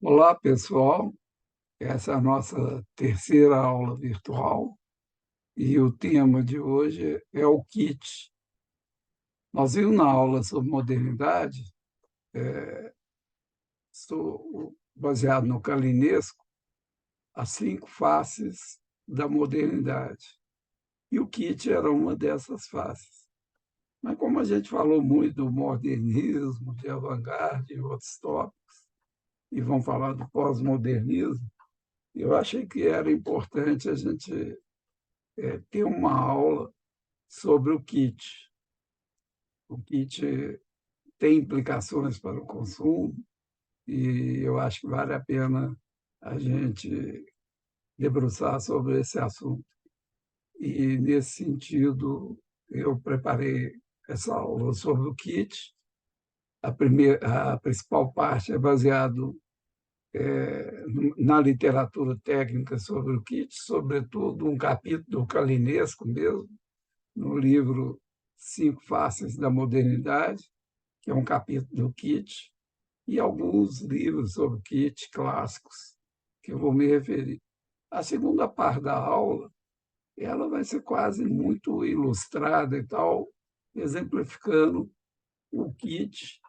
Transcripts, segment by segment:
Olá, pessoal. Essa é a nossa terceira aula virtual e o tema de hoje é o kit. Nós vimos na aula sobre modernidade, baseado no Kalinesco, as 5 faces da modernidade. E o kit era uma dessas faces. Mas como a gente falou muito do modernismo, de avant-garde e outros tópicos, e vamos falar do pós-modernismo, eu achei que era importante a gente ter uma aula sobre o kit. O kit tem implicações para o consumo e eu acho que vale a pena a gente debruçar sobre esse assunto. E, nesse sentido, eu preparei essa aula sobre o kit. A principal parte é baseado na literatura técnica sobre o kit, sobretudo um capítulo do Kalinesco mesmo, no livro 5 Faces da Modernidade, que é um capítulo do Kit, e alguns livros sobre Kit clássicos, que eu vou me referir. A segunda parte da aula, ela vai ser quase muito ilustrada e tal, exemplificando o Kit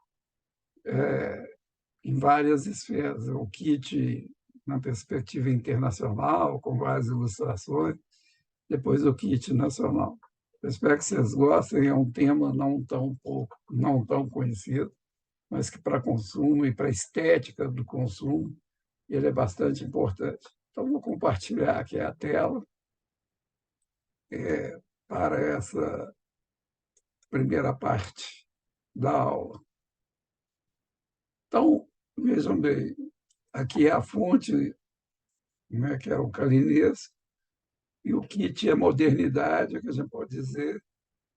em várias esferas. O Kit na perspectiva internacional, com várias ilustrações, depois o Kit nacional. Eu espero que vocês gostem, é um tema não tão conhecido, mas que para consumo e para a estética do consumo ele é bastante importante. Então, vou compartilhar aqui a tela para essa primeira parte da aula. Então, vejam bem, aqui é a fonte, né, que é o Kalinesco, e o kit é modernidade, o que a gente pode dizer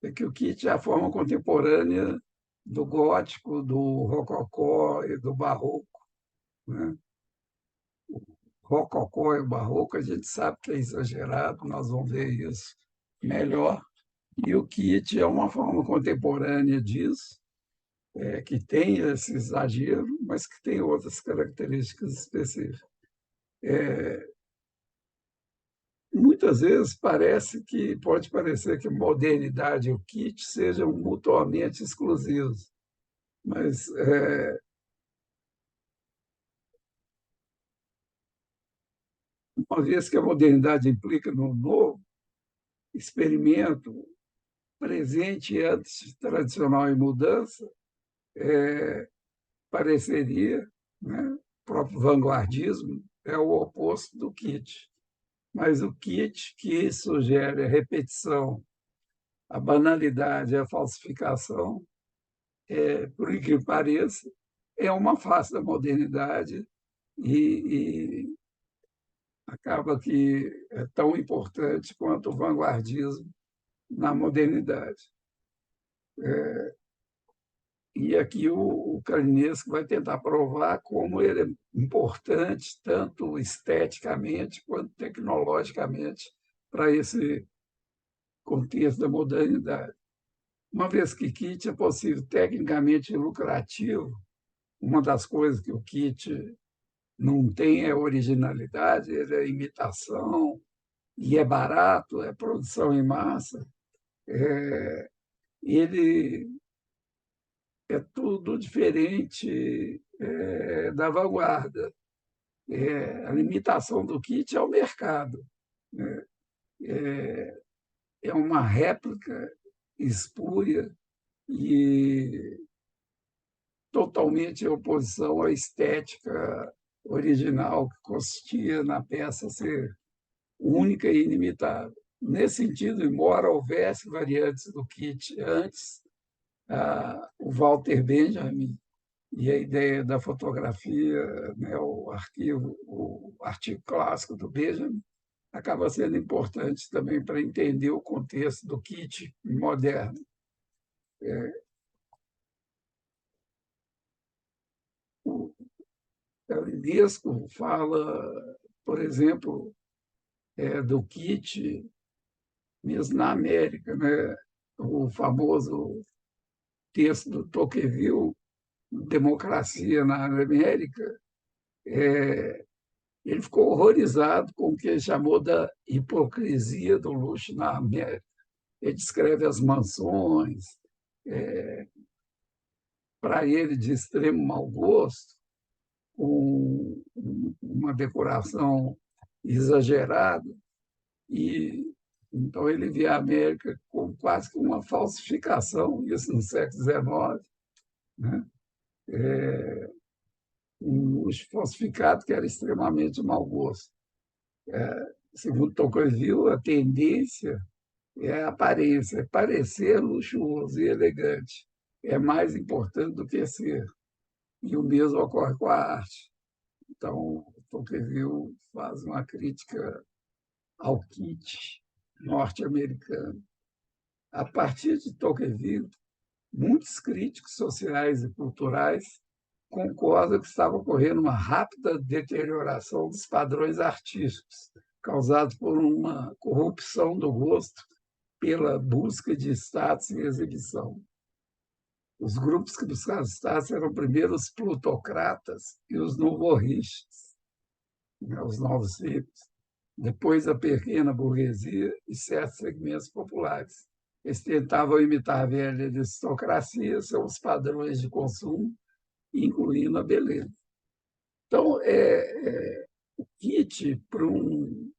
é que o kit é a forma contemporânea do gótico, do rococó e do barroco, né? Rococó e o barroco, a gente sabe que é exagerado, nós vamos ver isso melhor. E o kit é uma forma contemporânea disso, que tem esse exagero, mas que tem outras características específicas. Muitas vezes pode parecer que modernidade e o kit sejam mutuamente exclusivos, mas uma vez que a modernidade implica no novo, experimento, presente antes tradicional e mudança, pareceria, né, o próprio vanguardismo é o oposto do kit. Mas o kit que sugere a repetição, a banalidade, a falsificação, por incrível que pareça, é uma face da modernidade e acaba que é tão importante quanto o vanguardismo na modernidade. E aqui o Kalinesco vai tentar provar como ele é importante, tanto esteticamente quanto tecnologicamente, para esse contexto da modernidade. Uma vez que kit é possível tecnicamente lucrativo, uma das coisas que o kit não tem é originalidade, ele é imitação, e é barato, é produção em massa. Ele é tudo diferente da vanguarda. A limitação do kit é o mercado. Né? É uma réplica espúria e totalmente em oposição à estética original que consistia na peça ser única e inimitável. Nesse sentido, embora houvesse variantes do kit antes, o Walter Benjamin e a ideia da fotografia, né, o artigo clássico do Benjamin, acaba sendo importante também para entender o contexto do kit moderno. O Unesco fala, por exemplo, do kit mesmo na América, né? O famoso texto do Tocqueville, Democracia na América, Ele ficou horrorizado com o que ele chamou da hipocrisia do luxo na América. Ele descreve as mansões, para ele, de extremo mau gosto, com uma decoração exagerada, e então ele via a América como quase que uma falsificação, isso no século XIX, né? Um luxo falsificado que era extremamente mau gosto. Segundo Tocqueville, a tendência é a aparência, é parecer luxuoso e elegante. É mais importante do que ser. E o mesmo ocorre com a arte. Então, Tocqueville faz uma crítica ao kit norte-americano. A partir de Tocqueville, muitos críticos sociais e culturais concordam que estava ocorrendo uma rápida deterioração dos padrões artísticos, causados por uma corrupção do gosto pela busca de status e exibição. Os grupos que buscavam status eram primeiro os plutocratas e os nouveau-riches, né, os novos ricos, depois a pequena burguesia e certos segmentos populares. Eles tentavam imitar a velha aristocracia, seus padrões de consumo, incluindo a beleza. Então, o kit para um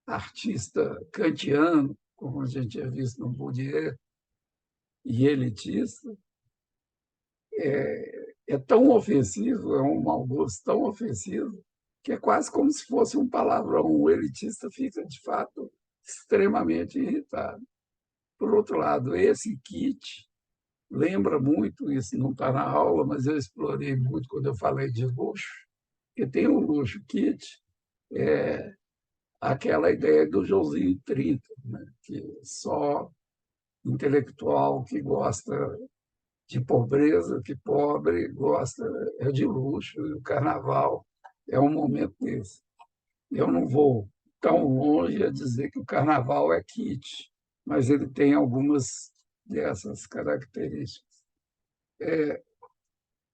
artista kantiano, como a gente tinha visto no Bourdieu, e elitista, é tão ofensivo, é um mau gosto tão ofensivo, que é quase como se fosse um palavrão. O elitista fica, de fato, extremamente irritado. Por outro lado, esse kit lembra muito, isso não está na aula, mas eu explorei muito quando eu falei de luxo, que tem o luxo kit, aquela ideia do Joãozinho 30, né? Que só intelectual que gosta de pobreza, que pobre gosta de luxo, e o carnaval é um momento desse. Eu não vou tão longe a dizer que o carnaval é kit, mas ele tem algumas dessas características.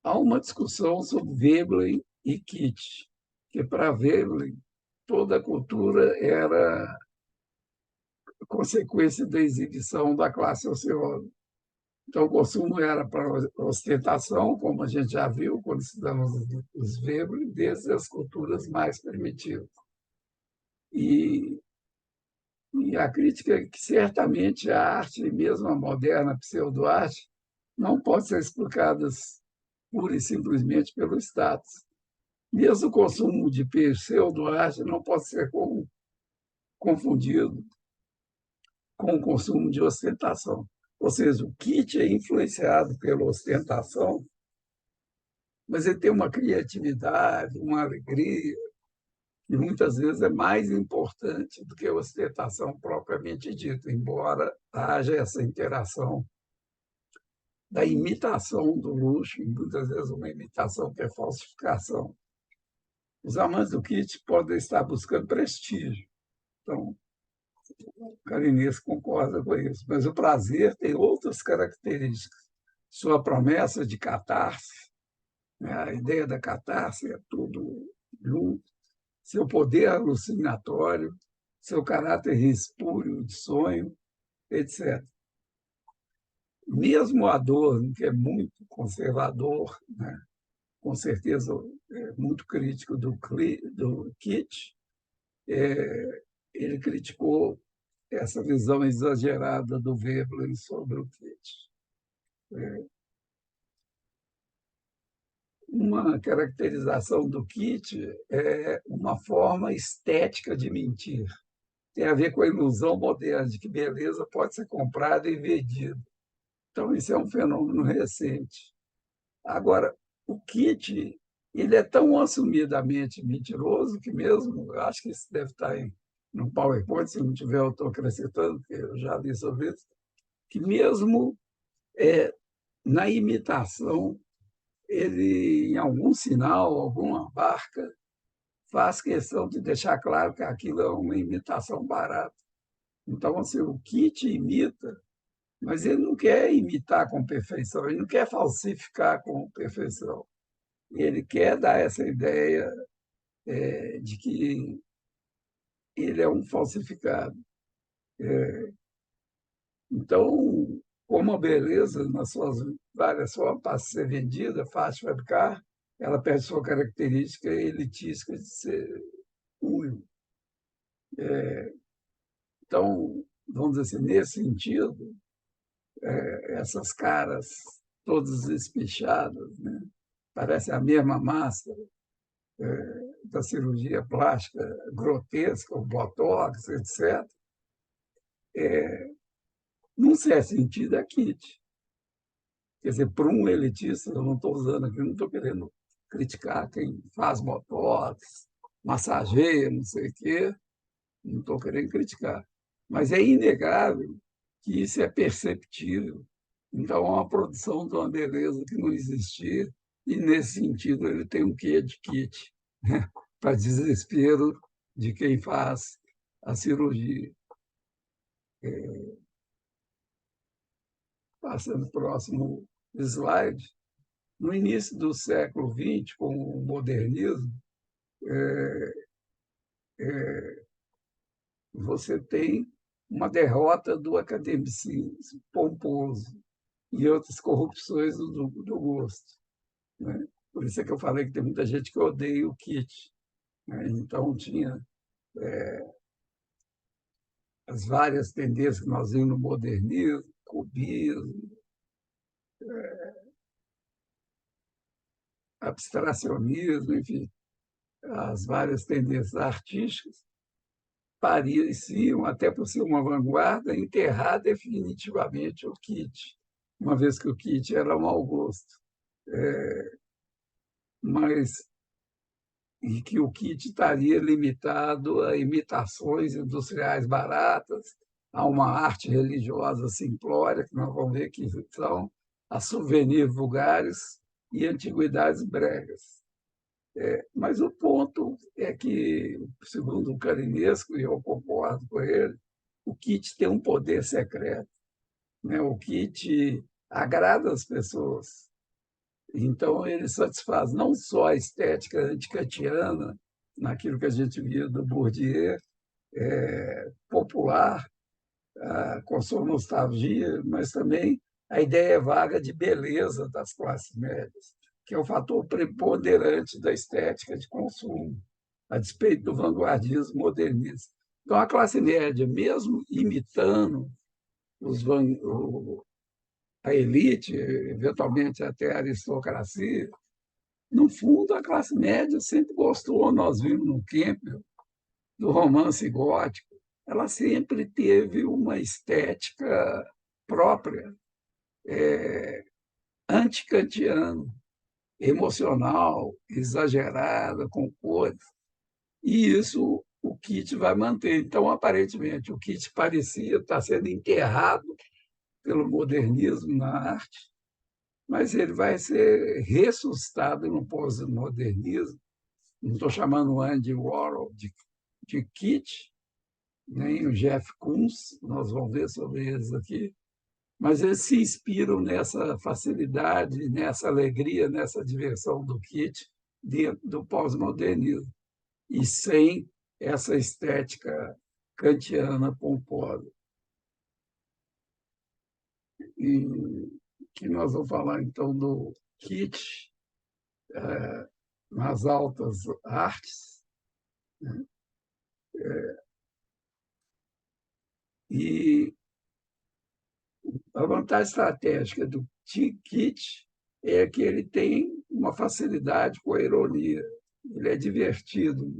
Há uma discussão sobre Veblen e kit, que para Veblen toda a cultura era consequência da exibição da classe ociosa. Então, o consumo era para ostentação, como a gente já viu quando estudamos os Veblen, desde as culturas mais primitivas. E, e a crítica é que certamente a arte, mesmo a moderna pseudo-arte, não pode ser explicadas pura e simplesmente pelo status. Mesmo o consumo de pseudo-arte não pode ser confundido com o consumo de ostentação. Ou seja, o kit é influenciado pela ostentação, mas ele tem uma criatividade, uma alegria, que muitas vezes é mais importante do que a ostentação propriamente dita, embora haja essa interação da imitação do luxo, e muitas vezes uma imitação que é falsificação. Os amantes do kit podem estar buscando prestígio. Então, o Carinês concorda com isso. Mas o prazer tem outras características. Sua promessa de catarse, né? A ideia da catarse é tudo junto, seu poder alucinatório, seu caráter espúrio de sonho, etc. Mesmo Adorno, que é muito conservador, né? Com certeza é muito crítico do Kitsch, ele criticou essa visão exagerada do Veblen sobre o Kitsch. Uma caracterização do Kitsch é uma forma estética de mentir. Tem a ver com a ilusão moderna de que beleza pode ser comprada e vendida. Então, isso é um fenômeno recente. Agora, o Kitsch ele é tão assumidamente mentiroso que mesmo, eu acho que isso deve estar no PowerPoint, se não tiver, eu estou acrescentando, porque eu já li sobre isso, que mesmo na imitação, ele, em algum sinal, alguma marca, faz questão de deixar claro que aquilo é uma imitação barata. Então, assim, o Kitsch imita, mas ele não quer imitar com perfeição, ele não quer falsificar com perfeição. ele quer dar essa ideia de que ele é um falsificado. Então, como a beleza, nas suas várias formas, passa a ser vendida, fácil de fabricar, ela perde sua característica elitística de ser único. Então, vamos dizer assim, nesse sentido, essas caras todas espichadas, né? Parece a mesma máscara da cirurgia plástica grotesca, o botox, etc. Num certo sentido, é kit. Quer dizer, para um elitista, eu não estou usando aqui, não estou querendo criticar quem faz botox, massageia, não sei o quê, não estou querendo criticar. Mas é inegável que isso é perceptível. Então, é uma produção de uma beleza que não existia, e, nesse sentido, ele tem um quê de kit, né? Para desespero de quem faz a cirurgia. Passando o próximo slide. No início do século XX, com o modernismo, você tem uma derrota do academicismo pomposo e outras corrupções do gosto, né? Por isso é que eu falei que tem muita gente que odeia o kit, né? Então, tinha as várias tendências que nós vimos no modernismo, cubismo, abstracionismo, enfim, as várias tendências artísticas pareciam, até por ser uma vanguarda, enterrar definitivamente o kit, uma vez que o kit era mau gosto. Mas e que o kit estaria limitado a imitações industriais baratas, a uma arte religiosa simplória, que nós vamos ver que são a souvenirs vulgares e antiguidades bregas. Mas o ponto é que, segundo o Carinesco, e eu concordo com ele, o kit tem um poder secreto, né? O kit agrada as pessoas. Então, ele satisfaz não só a estética antikantiana, naquilo que a gente via do Bourdieu, popular, com sua nostalgia, mas também a ideia vaga de beleza das classes médias, que é o fator preponderante da estética de consumo, a despeito do vanguardismo modernista. Então, a classe média, mesmo imitando a elite, eventualmente até a aristocracia, no fundo, a classe média sempre gostou, nós vimos no Campbell, do romance gótico. Ela sempre teve uma estética própria, anticantiana, emocional, exagerada, com cores. E isso o Kit vai manter. Então, aparentemente, o Kit parecia estar sendo enterrado pelo modernismo na arte, mas ele vai ser ressuscitado no pós-modernismo. Não estou chamando o Andy Warhol de Kit, nem o Jeff Koons, nós vamos ver sobre eles aqui, mas eles se inspiram nessa facilidade, nessa alegria, nessa diversão do Kit dentro do pós-modernismo, e sem essa estética kantiana pomposa. E que nós vamos falar, então, do Kit nas altas artes, né? E a vantagem estratégica do Kit é que ele tem uma facilidade com a ironia. Ele é divertido.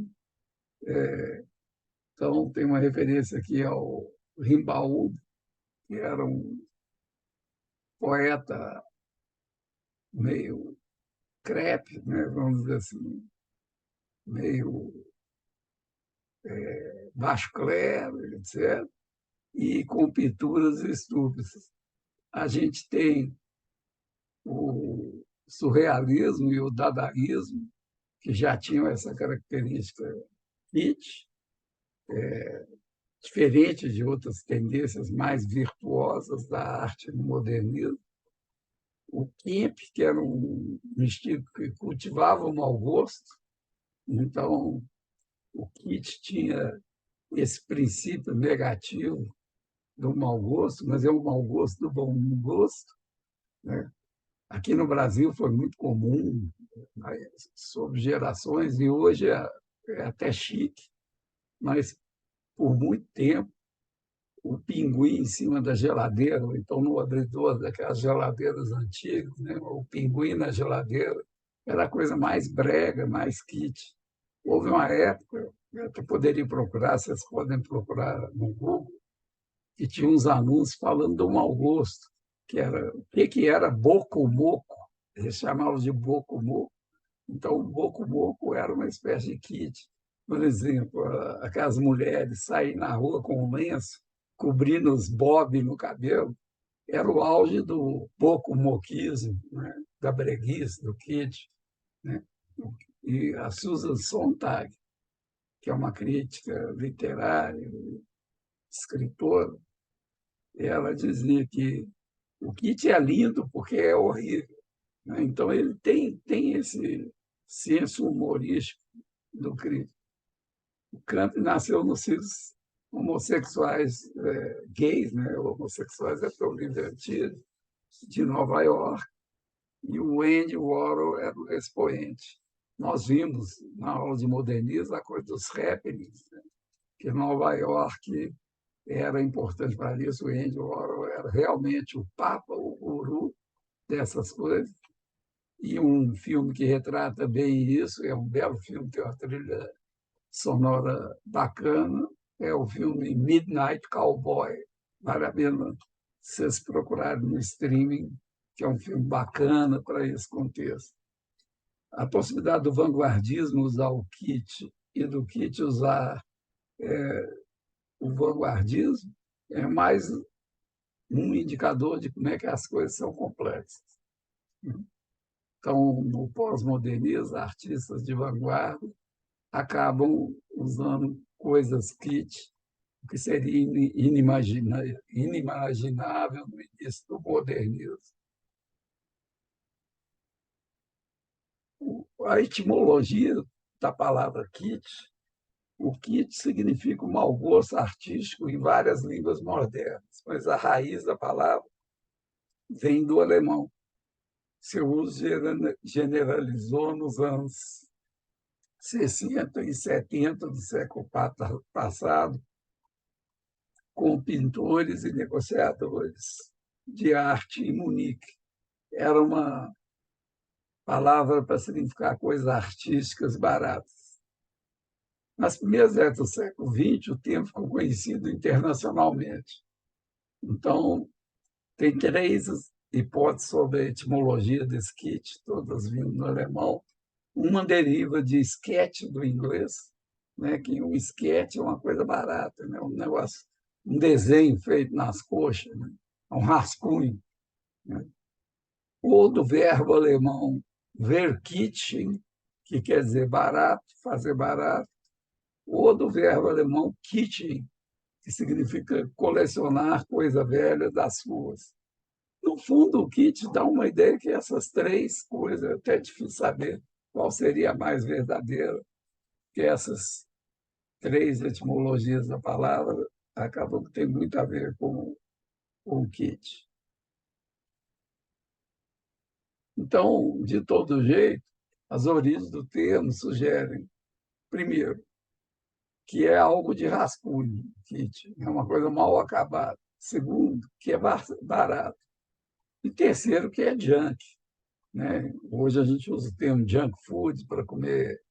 Então, tem uma referência aqui ao Rimbaud, que era um poeta meio crepe, né? Vamos dizer assim, meio baixo clero, etc., e com pinturas estúpidas. A gente tem o surrealismo e o dadaísmo, que já tinham essa característica Kit, diferente de outras tendências mais virtuosas da arte no modernismo. O Kemp, que era um vestido que cultivava o mau gosto, então o Kit tinha esse princípio negativo do mau gosto, mas é um mau gosto do bom gosto, né? Aqui no Brasil foi muito comum, né, sob gerações, e hoje é até chique, mas por muito tempo o pinguim em cima da geladeira, ou então no abridor daquelas geladeiras antigas, né? O pinguim na geladeira era a coisa mais brega, mais kit. Houve uma época, eu até poderia procurar, vocês podem procurar no Google, que tinha uns anúncios falando do mau gosto, que era o que era boco-moco, eles chamavam de boco-moco. Então, o boco-moco era uma espécie de kit. Por exemplo, aquelas mulheres saírem na rua com um lenço, cobrindo os bob no cabelo, era o auge do boco-moquismo, né? Da breguice, do kit. Né? E a Susan Sontag, que é uma crítica literária, escritora, ela dizia que o kit é lindo porque é horrível. Né? Então, ele tem esse senso humorístico do crítico. O Camp nasceu nos filhos homossexuais gays, né? Homossexuais é divertido, de Nova York, e o Andy Warhol era o expoente. Nós vimos na aula de modernismo a coisa dos happenings, né? Que Nova York era importante para isso. O Andy Warhol era realmente o papa, o guru dessas coisas. E um filme que retrata bem isso, é um belo filme, tem uma trilha sonora bacana, é o filme Midnight Cowboy. Vale a pena vocês procurarem no streaming, que é um filme bacana para esse contexto. A possibilidade do vanguardismo usar o kit e do kit usar o vanguardismo é mais um indicador de como é que as coisas são complexas. Então, no pós-modernismo, artistas de vanguarda acabam usando coisas kit, que seria inimaginável no início do modernismo. A etimologia da palavra kit, o kit significa o mau gosto artístico em várias línguas modernas, mas a raiz da palavra vem do alemão. Seu uso generalizou nos anos 60 e 70 do século passado, com pintores e negociadores de arte em Munique. Era uma palavra para significar coisas artísticas baratas. Nas primeiras décadas do século XX, o termo ficou conhecido internacionalmente. Então, tem três hipóteses sobre a etimologia desse kit, todas vindo do alemão. Uma deriva de sketch do inglês, né, que o sketch é uma coisa barata, né, um negócio, um desenho feito nas coxas, né, um rascunho. Né, ou do verbo alemão verkitchen, que quer dizer barato, fazer barato, ou do verbo alemão kitchen, que significa colecionar coisa velha das ruas. No fundo, o kit dá uma ideia que essas três coisas, é até difícil saber qual seria a mais verdadeira, que essas três etimologias da palavra acabam que tem muito a ver com o kit. Então, de todo jeito, as origens do termo sugerem, primeiro, que é algo de rascunho, kit, é uma coisa mal acabada. Segundo, que é barato. E terceiro, que é junk. Né? Hoje a gente usa o termo junk food para comer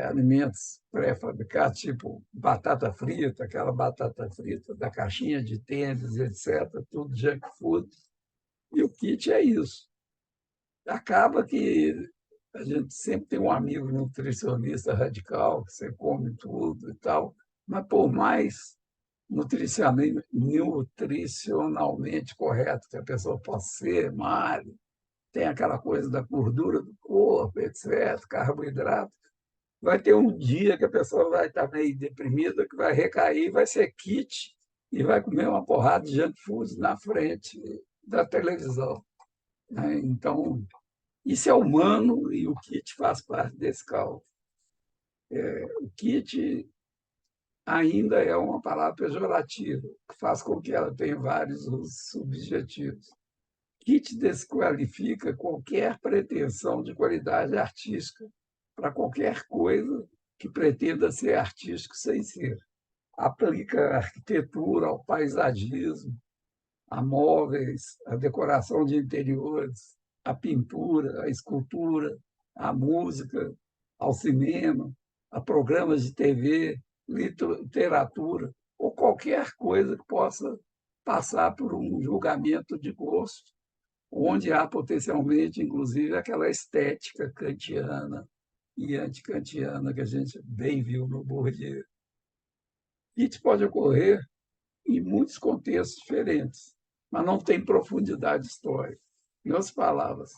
alimentos pré-fabricados, tipo batata frita, aquela batata frita da caixinha de tênis, etc., tudo junk food. E o kit é isso. Acaba que a gente sempre tem um amigo nutricionista radical, que você come tudo e tal, mas por mais nutricionalmente correto que a pessoa possa ser, magre, tem aquela coisa da gordura do corpo, etc., carboidrato, vai ter um dia que a pessoa vai estar meio deprimida, que vai recair, vai ser kit e vai comer uma porrada de junk food na frente da televisão. né? Então, isso é humano e o kit faz parte desse cálculo. O kit ainda é uma palavra pejorativa, que faz com que ela tenha vários subjetivos. Kit desqualifica qualquer pretensão de qualidade artística para qualquer coisa que pretenda ser artístico sem ser. Aplica a arquitetura, ao paisagismo, a móveis, a decoração de interiores, a pintura, a escultura, a música, ao cinema, a programas de TV, literatura, ou qualquer coisa que possa passar por um julgamento de gosto, onde há potencialmente, inclusive, aquela estética kantiana e antikantiana que a gente bem viu no Bourdieu. Isso pode ocorrer em muitos contextos diferentes, mas não tem profundidade histórica. Em outras palavras,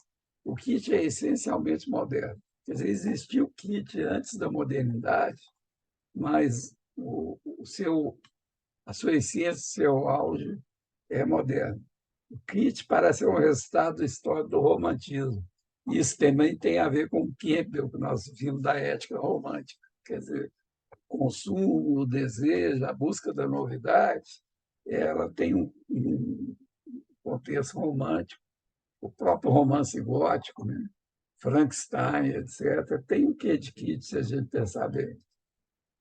o kit é essencialmente moderno. Quer dizer, existiu o kit antes da modernidade, mas a sua essência, seu auge é moderno. O kit parece ser um resultado histórico do romantismo. Isso também tem a ver com o Campbell, que nós vimos da ética romântica. Quer dizer, consumo, o desejo, a busca da novidade, ela tem um contexto romântico. O próprio romance gótico, né? Frankenstein, etc., tem um quê de kit, se a gente pensar bem.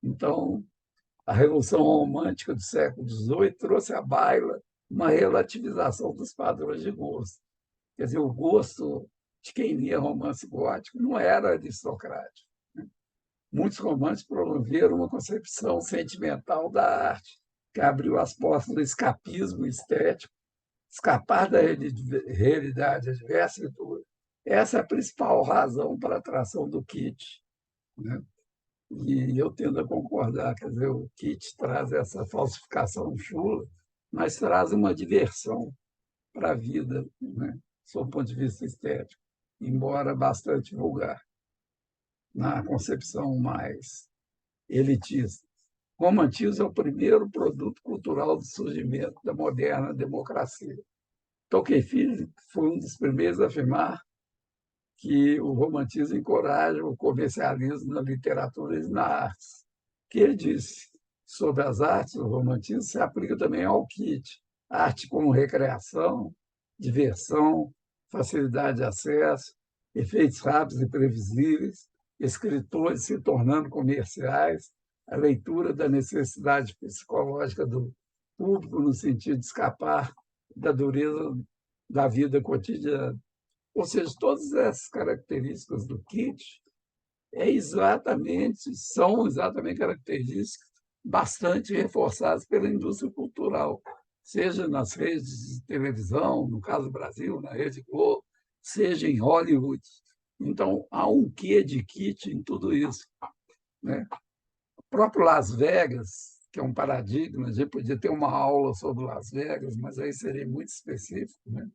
Então, a Revolução Romântica do século XVIII trouxe à baila uma relativização dos padrões de gosto. Quer dizer, o gosto de quem lia romance gótico não era aristocrático. Muitos romances promoveram uma concepção sentimental da arte, que abriu as portas do escapismo estético, escapar da realidade adversa e dura. Essa é a principal razão para a atração do kit, né? E eu tendo a concordar, quer dizer, o kit traz essa falsificação chula, mas traz uma diversão para a vida, né? Sob o ponto de vista estético, embora bastante vulgar, na concepção mais elitista. O romantismo é o primeiro produto cultural do surgimento da moderna democracia. Tocqueville foi um dos primeiros a afirmar que o romantismo encoraja o comercialismo na literatura e na arte. O que ele disse sobre as artes, o romantismo se aplica também ao kit. Arte como recreação, diversão, facilidade de acesso, efeitos rápidos e previsíveis, escritores se tornando comerciais, a leitura da necessidade psicológica do público no sentido de escapar da dureza da vida cotidiana. Ou seja, todas essas características do kit são exatamente características bastante reforçadas pela indústria cultural, seja nas redes de televisão, no caso do Brasil, na Rede Globo, seja em Hollywood. Então, há um quê de kit em tudo isso, né? O próprio Las Vegas, que é um paradigma, a gente podia ter uma aula sobre Las Vegas, mas aí seria muito específico, né?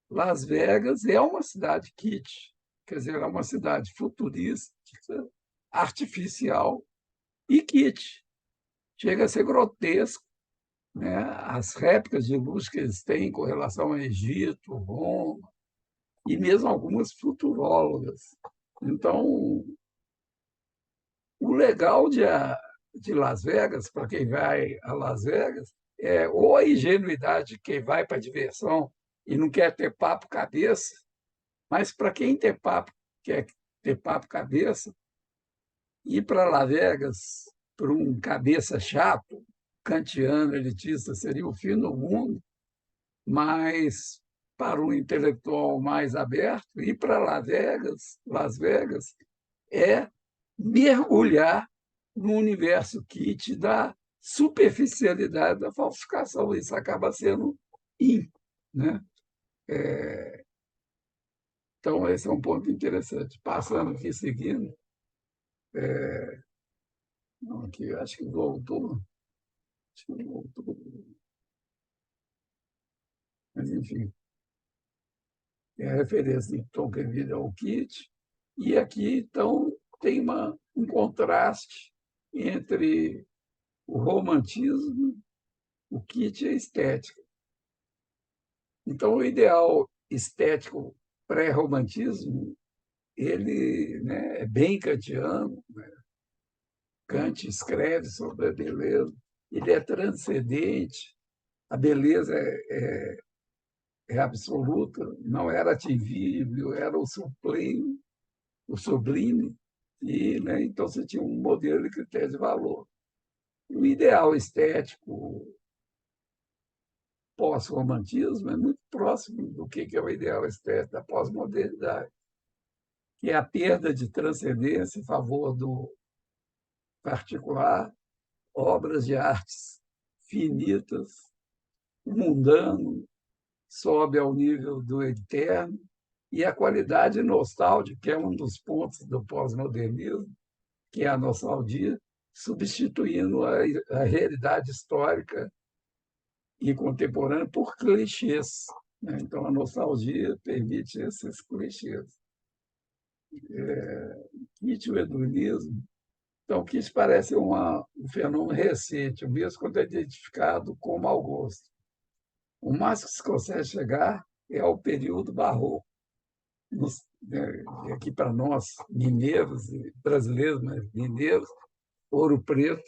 Las Vegas é uma cidade kitsch, quer dizer, é uma cidade futurística, artificial e kitsch. Chega a ser grotesco, né? As réplicas de luz que eles têm com relação ao Egito, Roma, e mesmo algumas futurólogas. Então, o legal de Las Vegas, para quem vai a Las Vegas, é ou a ingenuidade de quem vai para a diversão e não quer ter papo cabeça, mas para quem quer ter papo cabeça, ir para Las Vegas para um cabeça chato, kantiano, elitista, seria o fim do mundo, mas para um intelectual mais aberto, ir para Las Vegas é mergulhar no universo kit da superficialidade da falsificação. Isso acaba sendo in, né? Então, esse é um ponto interessante. Passando aqui, seguindo, aqui, acho que voltou, acho que voltou, mas enfim, é a referência de Tocqueville ao kit. E aqui, então, tem um contraste entre o romantismo, o kit e a estética. Então, o ideal estético pré-romantismo, ele, né, é bem kantiano, né? Kant escreve sobre a beleza, ele é transcendente, a beleza é absoluta, não era atingível, era o sublime, e, né, então você tinha um modelo de critério de valor. O ideal estético pós-romantismo é muito próximo do que é o ideal estético da pós-modernidade, que é a perda de transcendência em favor do particular, obras de artes finitas, o mundano sobe ao nível do eterno, e a qualidade nostálgica, que é um dos pontos do pós-modernismo, que é a nostalgia, substituindo a realidade histórica e contemporânea por clichês, né? Então, a nostalgia permite esses clichês. Kitsch e o hedonismo. Então, o Kitsch parece um fenômeno recente, mesmo quando é identificado com mau gosto. O máximo que se consegue chegar é ao período barroco. Aqui para nós, mineiros e brasileiros, mas mineiros, Ouro Preto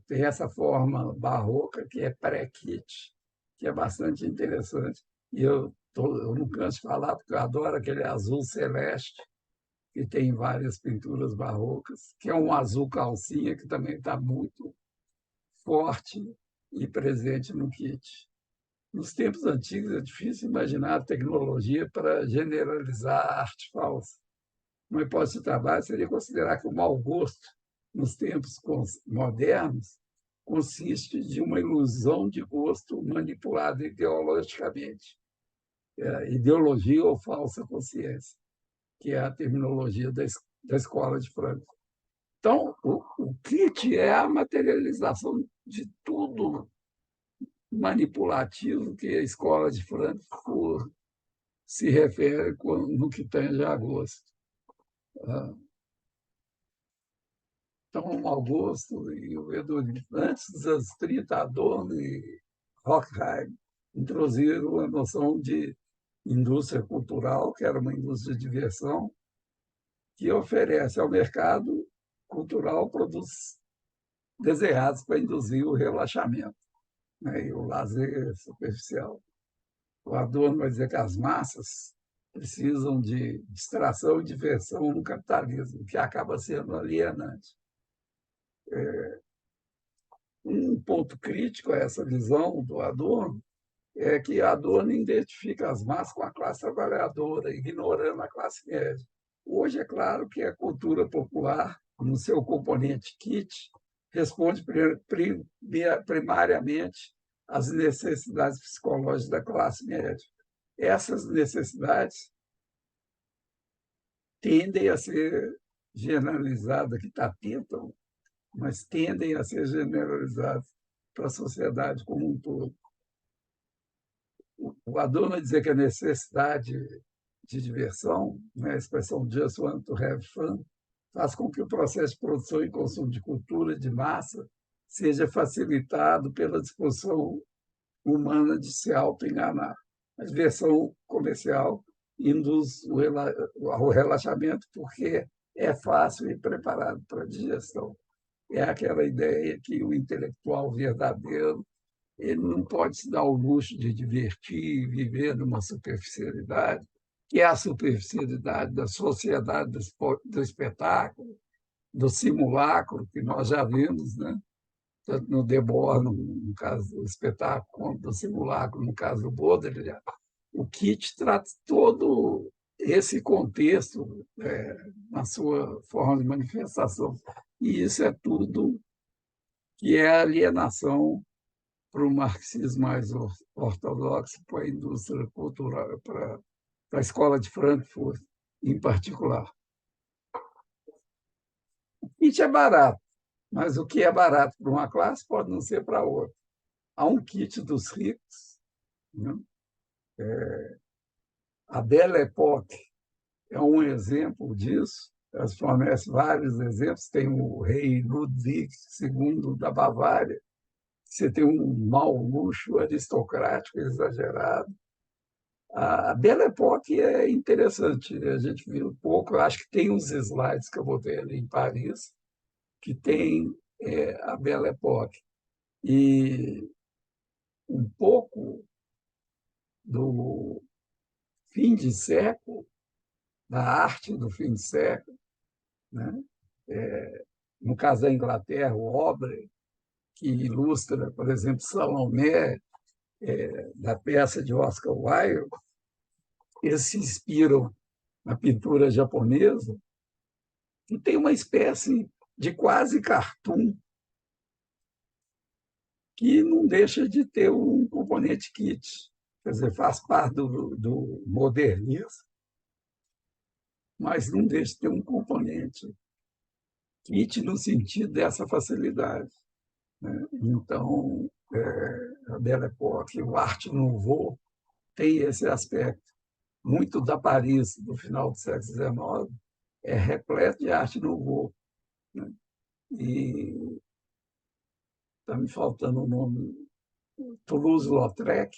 tem essa forma barroca que é pré-Kitsch, que é bastante interessante. E eu não canso de falar, porque eu adoro aquele azul celeste, que tem várias pinturas barrocas, que é um azul calcinha, que também está muito forte e presente no Kitsch. Nos tempos antigos é difícil imaginar a tecnologia para generalizar a arte falsa. Uma hipótese de trabalho seria considerar que o mau gosto, nos tempos modernos, consiste de uma ilusão de gosto manipulada ideologicamente, ideologia ou falsa consciência, que é a terminologia da escola de Frankfurt. Então, o kit é a materialização de tudo manipulativo que a escola de Frankfurt se refere no que tange a gosto. Então, o Augusto e o Edwin, antes dos anos 30, Adorno e Horkheim introduziram a noção de indústria cultural, que era uma indústria de diversão, que oferece ao mercado cultural produtos desenhados para induzir o relaxamento, né, e o lazer superficial. O Adorno vai dizer que as massas precisam de distração e diversão no capitalismo, que acaba sendo alienante. Um ponto crítico a essa visão do Adorno é que Adorno identifica as massas com a classe trabalhadora, ignorando a classe média. Hoje, é claro que a cultura popular, no seu componente kit, responde primariamente às necessidades psicológicas da classe média. Essas necessidades tendem a ser generalizadas, que tentam, mas tendem a ser generalizadas para a sociedade como um todo. O Adorno vai dizer que a necessidade de diversão, né, a expressão just want to have fun, faz com que o processo de produção e consumo de cultura de massa seja facilitado pela disposição humana de se auto-enganar. A diversão comercial induz ao relaxamento porque é fácil e preparado para a digestão. É aquela ideia que o intelectual verdadeiro ele não pode se dar o luxo de divertir, viver numa superficialidade, que é a superficialidade da sociedade do espetáculo, do simulacro, que nós já vimos, né? Tanto no Debord, no caso do espetáculo, quanto do simulacro, no caso do Baudelaire. O Kitsch trata todo esse contexto na sua forma de manifestação. E isso é tudo que é alienação para o marxismo mais ortodoxo, para a indústria cultural, para a escola de Frankfurt, em particular. O kit é barato, mas o que é barato para uma classe pode não ser para outra. Há um kit dos ricos, né? A Belle Époque é um exemplo disso. Elas fornecem vários exemplos. Tem o rei Ludwig II da Bavária. Você tem um mau luxo aristocrático exagerado. A Belle Époque é interessante, a gente viu um pouco, eu acho que tem uns slides que eu botei ali em Paris, que tem a Belle Époque. E um pouco do fim de século, da arte do fim de século, né? No caso da Inglaterra, o Aubrey, que ilustra, por exemplo, Salomé, da peça de Oscar Wilde, eles se inspiram na pintura japonesa, e tem uma espécie de quase cartoon que não deixa de ter um componente kit. Quer dizer, faz parte do modernismo, mas não deixa de ter um componente kit no sentido dessa facilidade, né? Então, a Belle Époque, o Art Nouveau, tem esse aspecto. Muito da Paris do final do século XIX é repleto de arte nouveau, né? E está me faltando o nome, Toulouse-Lautrec,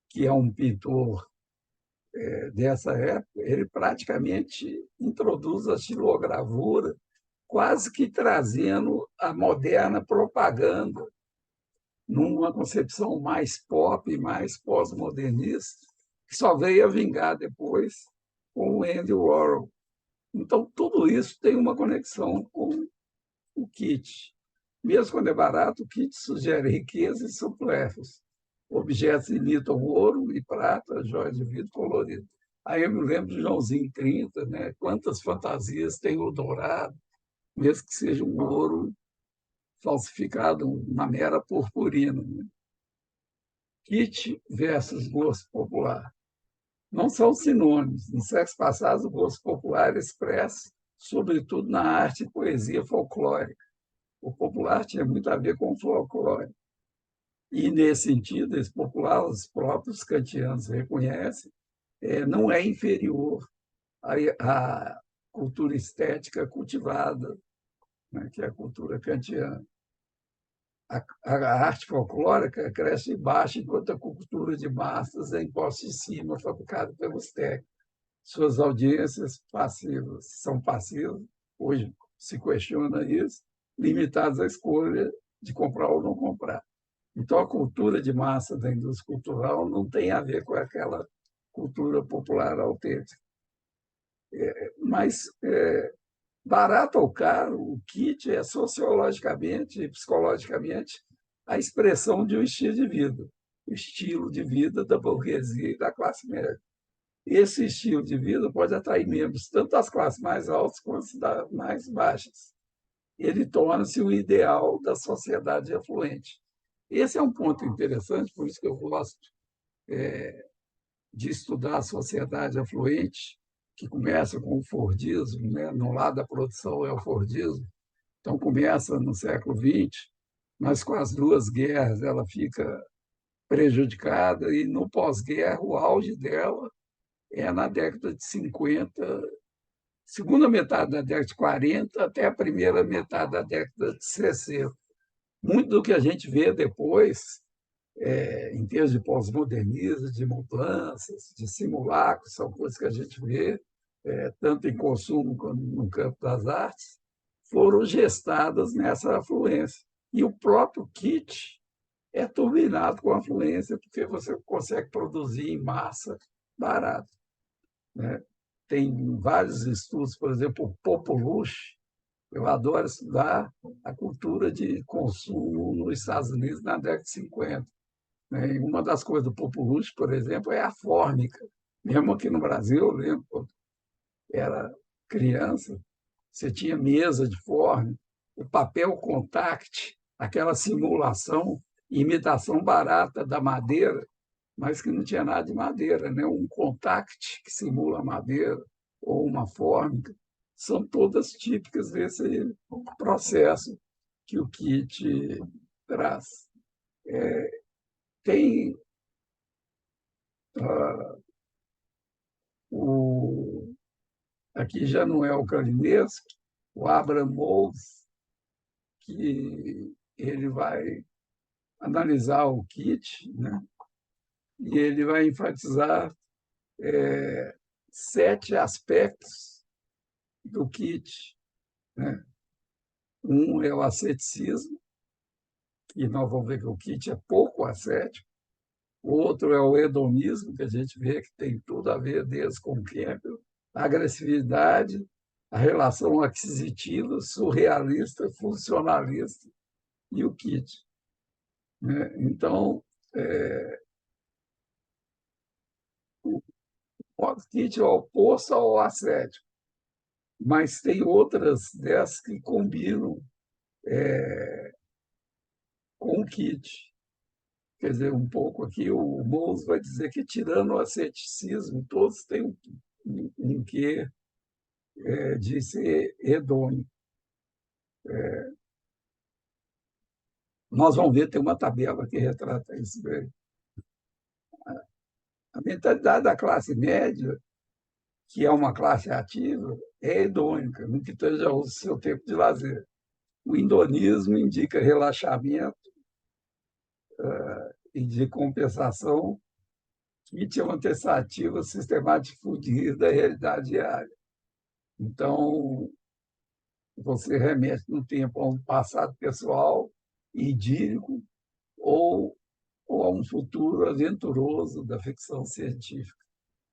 que é um pintor dessa época, ele praticamente introduz a xilogravura, quase que trazendo a moderna propaganda numa concepção mais pop, mais pós-modernista, que só veio a vingar depois com o Andy Warhol. Então, tudo isso tem uma conexão com o kit. Mesmo quando é barato, o kit sugere riqueza e supérfluos. Objetos imitam ouro e prata, joias de vidro colorido. Aí eu me lembro de Joãozinho 30, né? Quantas fantasias tem o dourado, mesmo que seja um ouro falsificado, uma mera purpurina, né? Kit versus gosto popular. Não são sinônimos. No século passado, o gosto popular era expresso, sobretudo na arte e poesia folclórica. O popular tinha muito a ver com o folclore. E, nesse sentido, esse popular, os próprios kantianos reconhecem, não é inferior à cultura estética cultivada, né, que é a cultura kantiana. A arte folclórica cresce embaixo, enquanto a cultura de massas é imposta em cima, fabricada pelos técnicos. Suas audiências passivas são passivas, hoje se questiona isso, limitadas à escolha de comprar ou não comprar. Então, a cultura de massa da indústria cultural não tem a ver com aquela cultura popular autêntica. Mas, barato ou caro, o kit é sociologicamente e psicologicamente a expressão de um estilo de vida, o estilo de vida da burguesia e da classe média. Esse estilo de vida pode atrair membros tanto das classes mais altas quanto das mais baixas. Ele torna-se o ideal da sociedade afluente. Esse é um ponto interessante, por isso que eu gosto de estudar a sociedade afluente, que começa com o Fordismo, né? No lado da produção é o Fordismo. Então, começa no século XX, mas com as duas guerras ela fica prejudicada, e no pós-guerra o auge dela é na década de 50, segunda metade da década de 40 até a primeira metade da década de 60. Muito do que a gente vê depois, em termos de pós-modernismo, de mudanças, de simulacros, são coisas que a gente vê, tanto em consumo quanto no campo das artes, foram gestadas nessa afluência. E o próprio kit é turbinado com afluência, porque você consegue produzir em massa barato, né? Tem vários estudos, por exemplo, o Populuche. Eu adoro estudar a cultura de consumo nos Estados Unidos na década de 50. Né? E uma das coisas do Populuche, por exemplo, é a fórmica. Mesmo aqui no Brasil, eu lembro, quando era criança, você tinha mesa de forma, o papel contact, aquela simulação, imitação barata da madeira, mas que não tinha nada de madeira, né? Um contact que simula madeira ou uma fórmica, são todas típicas desse processo que o kit traz. Tem o, aqui já não é o Kalinesco, o Abraham Mouls, que ele vai analisar o kit, né? e ele vai enfatizar 7 aspectos do kit, né? Um é o asceticismo, e nós vamos ver que o kit é pouco ascético. O outro é o hedonismo, que a gente vê que tem tudo a ver desde com o Campbell, a agressividade, a relação aquisitiva, surrealista, funcionalista e o kit, né? Então, o kit é o oposto ao ascético, mas tem outras dessas que combinam com o kit. Quer dizer, um pouco aqui, o Moulos vai dizer que, tirando o asceticismo, todos têm um quê de ser hedônico. Nós vamos ver, tem uma tabela que retrata isso bem. A mentalidade da classe média, que é uma classe ativa, é hedônica, no que tange ao seu tempo de lazer. O hedonismo indica relaxamento e de compensação, que tinha uma tentativa sistemática de fugir da realidade diária. Então, você remete no tempo a um passado pessoal, idílico, ou a um futuro aventuroso da ficção científica.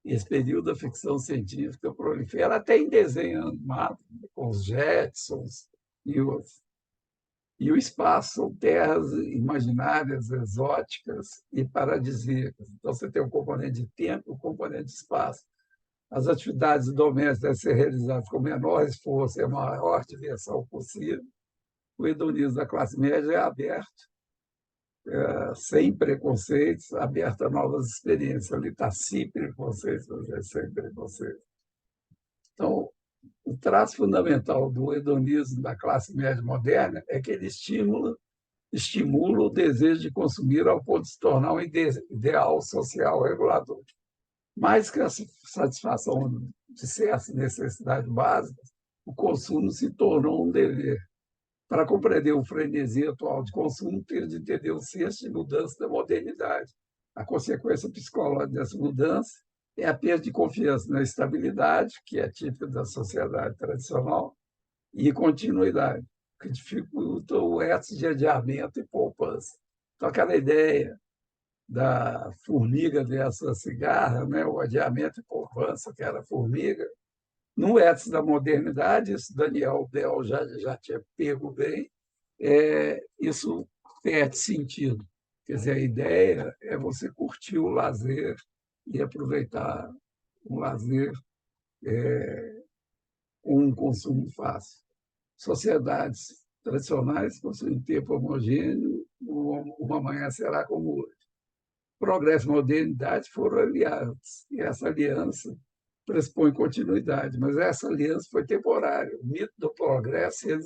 Esse período da ficção científica prolifera até em desenho animado, com os Jetsons e os. E o espaço são terras imaginárias, exóticas e paradisíacas. Então, você tem um componente de tempo e um componente de espaço. As atividades domésticas devem ser realizadas com menor esforço e a maior diversão possível. O hedonismo da classe média é aberto, sem preconceitos, aberto a novas experiências. Ali está sem preconceitos, sem preconceitos. Então, o traço fundamental do hedonismo da classe média moderna é que ele estimula o desejo de consumir ao ponto de se tornar um ideal social regulador. Mais que a satisfação de certas necessidades básicas, o consumo se tornou um dever. Para compreender o frenesi atual de consumo, temos de entender o senso de mudança da modernidade. A consequência psicológica dessa mudança é a perda de confiança na estabilidade, que é típica da sociedade tradicional, e continuidade, que dificulta o ethos de adiamento e poupança. Então, aquela ideia da formiga versus cigarra, né? O adiamento e poupança, que era a formiga, no ethos da modernidade, isso Daniel Bell já tinha pego bem, isso perde sentido. Quer dizer, a ideia é você curtir o lazer e aproveitar o lazer com um consumo fácil. Sociedades tradicionais possuem tempo homogêneo, uma manhã será como hoje. Progresso e modernidade foram aliados, e essa aliança pressupõe continuidade, mas essa aliança foi temporária. O mito do progresso, sendo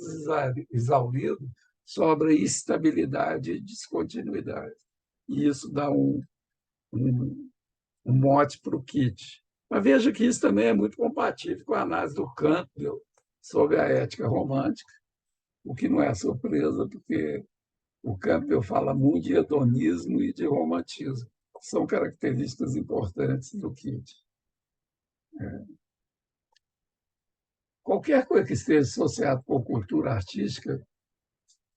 exaurido, sobra estabilidade e descontinuidade. E isso dá um, um mote para o kit. Mas veja que isso também é muito compatível com a análise do Campbell sobre a ética romântica, o que não é surpresa, porque o Campbell fala muito de hedonismo e de romantismo. São características importantes do kit. Qualquer coisa que esteja associada com cultura artística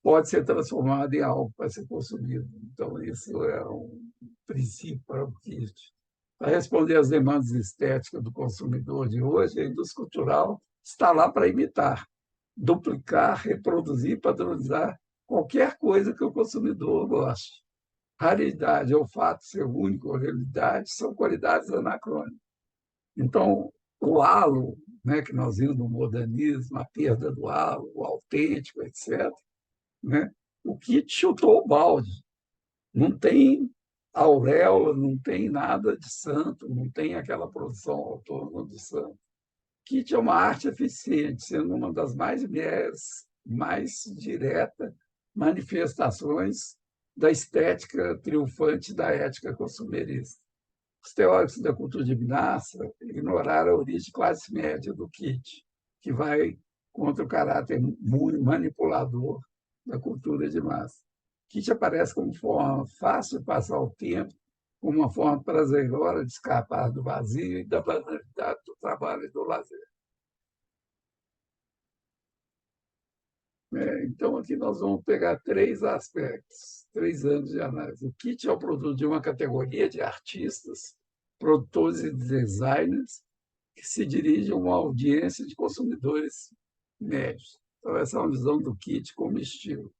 pode ser transformada em algo para ser consumido. Então, isso é um princípio para o kit. Para responder às demandas estéticas do consumidor de hoje, a indústria cultural está lá para imitar, duplicar, reproduzir, padronizar qualquer coisa que o consumidor goste. Raridade, olfato ser único, realidade, são qualidades anacrônicas. Então, o halo, né, que nós vimos no modernismo, a perda do halo, o autêntico, etc., né, o kit chutou o balde. Não tem auréola, não tem nada de santo, não tem aquela produção autônoma do santo. Kit é uma arte eficiente, sendo uma das mais diretas manifestações da estética triunfante da ética consumerista. Os teóricos da cultura de massa ignoraram a origem classe média do kit, que vai contra o caráter muito manipulador da cultura de massa. O kit aparece como forma fácil de passar o tempo como uma forma prazerosa de escapar do vazio e da banalidade do trabalho e do lazer. Então, aqui nós vamos pegar três aspectos, 3 anos de análise. O kit é o produto de uma categoria de artistas, produtores e designers que se dirigem a uma audiência de consumidores médios. Então, essa é uma visão do kit como estilo.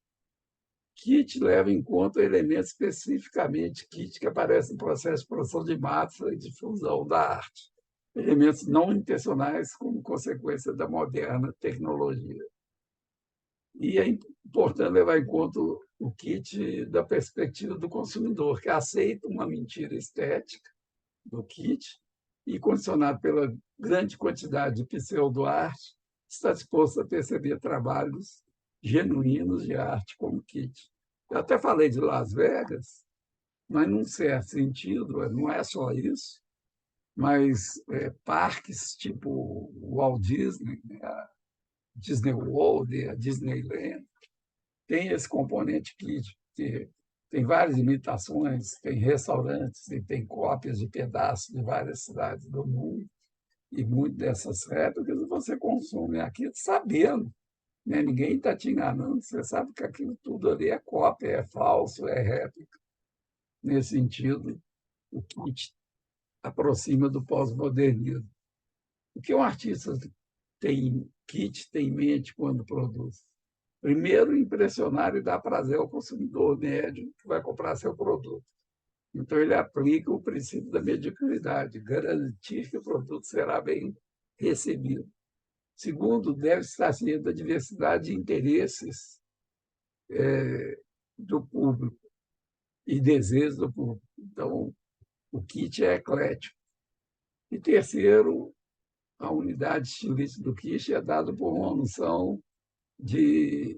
Kit leva em conta elementos especificamente kit que aparecem no processo de produção de massa e difusão da arte. Elementos não intencionais como consequência da moderna tecnologia. E é importante levar em conta o kit da perspectiva do consumidor, que aceita uma mentira estética do kit e, condicionado pela grande quantidade de pseudo-arte, está disposto a perceber trabalhos genuínos de arte como kit. Eu até falei de Las Vegas, mas, num certo sentido, não é só isso, mas parques tipo o Walt Disney, né, a Disney World, a Disneyland, tem esse componente kit, que tem várias imitações, tem restaurantes e tem cópias de pedaços de várias cidades do mundo, e muitas dessas réplicas você consome aquilo sabendo, né? Ninguém está te enganando, você sabe que aquilo tudo ali é cópia, é falso, é réplica. Nesse sentido, o kit aproxima do pós-modernismo. O que um artista kit tem em mente quando produz? Primeiro, impressionar e dar prazer ao consumidor médio que vai comprar seu produto. Então, ele aplica o princípio da mediocridade, garantir que o produto será bem recebido. Segundo, deve estar ciente da diversidade de interesses do público e desejos do público. Então, o kit é eclético. E terceiro, a unidade estilística do kit é dada por uma noção de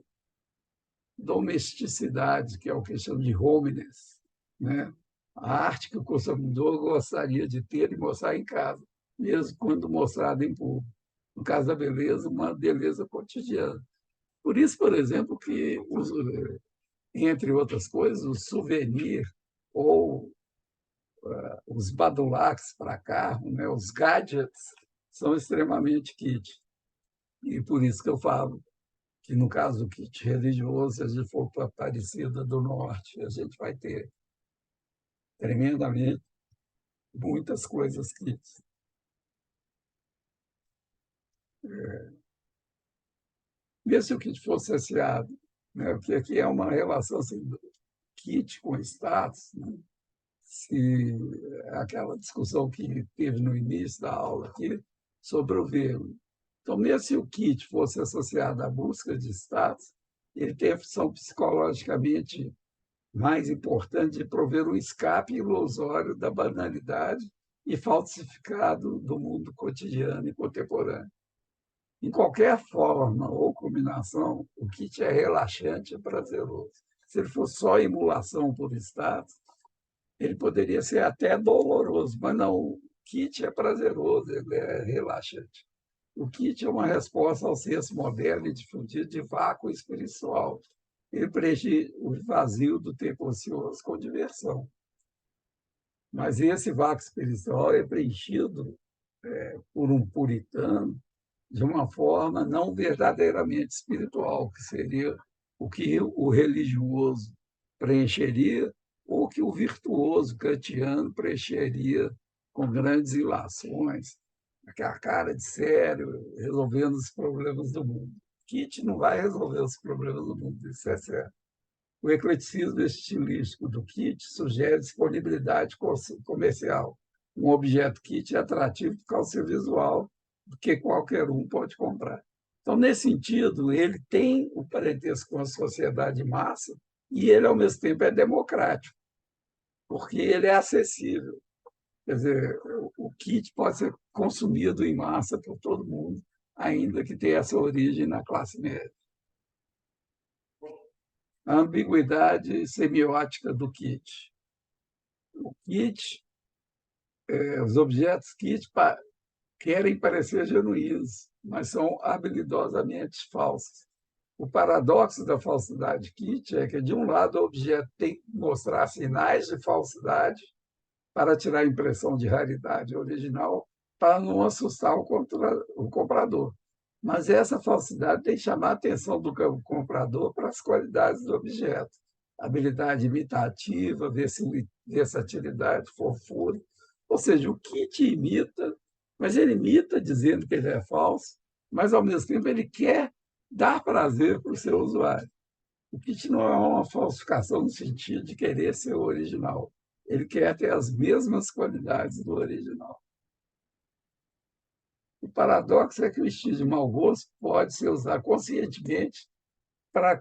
domesticidade, que é o que chama de hominess, né? A arte que o consumidor gostaria de ter e mostrar em casa, mesmo quando mostrada em público. No caso da beleza, uma beleza cotidiana. Por isso, por exemplo, que, entre outras coisas, o souvenir ou os badulacs para carro, né, os gadgets, são extremamente kit. E por isso que eu falo que, no caso do kit religioso, se a gente for para a Aparecida do Norte, a gente vai ter tremendamente muitas coisas kits. Mesmo se o kit fosse associado, né, porque aqui é uma relação assim, kit com status, né? Se aquela discussão que teve no início da aula aqui sobre o verbo. Então, mesmo se o kit fosse associado à busca de status, ele tem a função psicologicamente mais importante de prover um escape ilusório da banalidade e falsificado do mundo cotidiano e contemporâneo. Em qualquer forma ou combinação, o kit é relaxante e prazeroso. Se ele for só emulação por status, ele poderia ser até doloroso, mas não, o kit é prazeroso, ele é relaxante. O kit é uma resposta ao senso moderno e difundido de vácuo espiritual. Ele preenche o vazio do tempo ocioso com diversão. Mas esse vácuo espiritual é preenchido por um puritano de uma forma não verdadeiramente espiritual, que seria o que o religioso preencheria ou que o virtuoso kantiano preencheria com grandes ilações, aquela cara de sério, resolvendo os problemas do mundo. Kit não vai resolver os problemas do mundo, isso é certo. O ecleticismo estilístico do kit sugere disponibilidade comercial. Um objeto kit é atrativo por causa do seu visual, que qualquer um pode comprar. Então, nesse sentido, ele tem o parentesco com a sociedade de massa e ele, ao mesmo tempo, é democrático, porque ele é acessível. Quer dizer, o kit pode ser consumido em massa por todo mundo, ainda que tenha essa origem na classe média. A ambiguidade semiótica do kit. O kit, os objetos kit querem parecer genuínos, mas são habilidosamente falsos. O paradoxo da falsidade kit é que, de um lado, o objeto tem que mostrar sinais de falsidade, para tirar a impressão de raridade original, para não assustar o comprador. Mas essa falsidade tem que chamar a atenção do comprador para as qualidades do objeto. Habilidade imitativa, versatilidade, fofura. Ou seja, o kit imita, mas ele imita dizendo que ele é falso, mas, ao mesmo tempo, ele quer dar prazer para o seu usuário. O kit não é uma falsificação no sentido de querer ser o original. Ele quer ter as mesmas qualidades do original. O paradoxo é que o estilo de mau gosto pode ser usado conscientemente para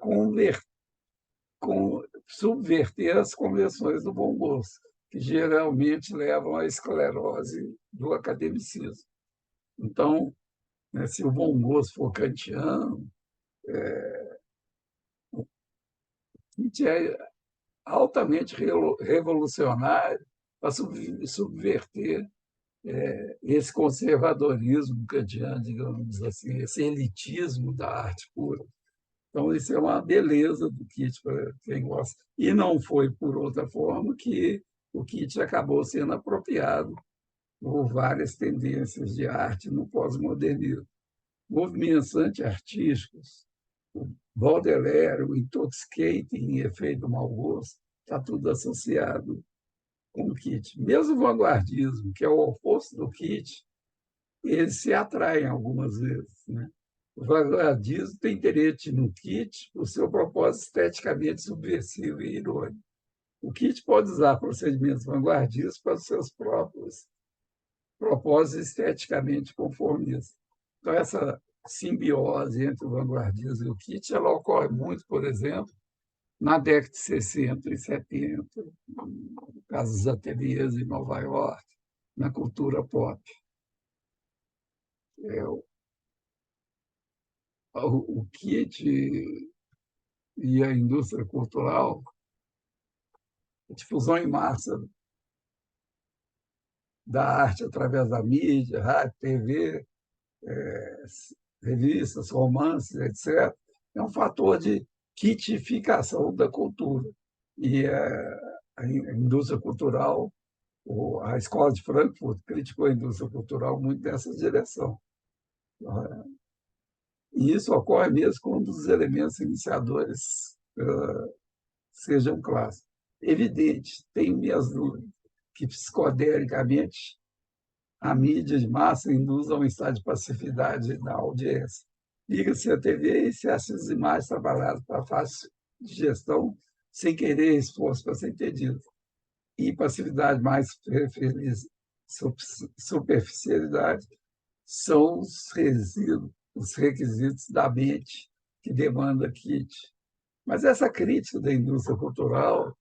subverter as convenções do bom gosto, que geralmente levam à esclerose do academicismo. Então, né, se o bom gosto for kantiano, Nietzsche é altamente revolucionário para subverter esse conservadorismo kantiano, digamos assim, esse elitismo da arte pura. Então, isso é uma beleza do Kit para quem gosta. E não foi por outra forma que o Kit acabou sendo apropriado por várias tendências de arte no pós-modernismo. Movimentos anti-artísticos, o Baudelaire, o intoxicating efeito mau gosto, está tudo associado com o Kit. Mesmo o vanguardismo, que é o oposto do Kit, eles se atraem algumas vezes, né? O vanguardismo tem interesse no kit por seu propósito esteticamente subversivo e irônico. O kit pode usar procedimentos vanguardistas para os seus próprios propósitos esteticamente conformistas. Então, essa simbiose entre o vanguardismo e o kit ela ocorre muito, por exemplo, na década de 60 e 70, no caso dos ateliês em Nova York, na cultura pop. O kit e a indústria cultural, a difusão em massa da arte através da mídia, rádio, TV, revistas, romances, etc., é um fator de kitificação da cultura. E a indústria cultural, a Escola de Frankfurt criticou a indústria cultural muito nessa direção. E isso ocorre mesmo quando os elementos iniciadores sejam clássicos. Evidente, tenho minhas dúvidas, que psicodelicamente a mídia de massa induz a um estado de passividade da audiência. Liga-se a TV e se assiste as imagens trabalhadas para fácil digestão, sem querer esforço para ser entendido. E passividade mais superficialidade são os requisitos da mente que demanda kit. Mas essa crítica da indústria cultural,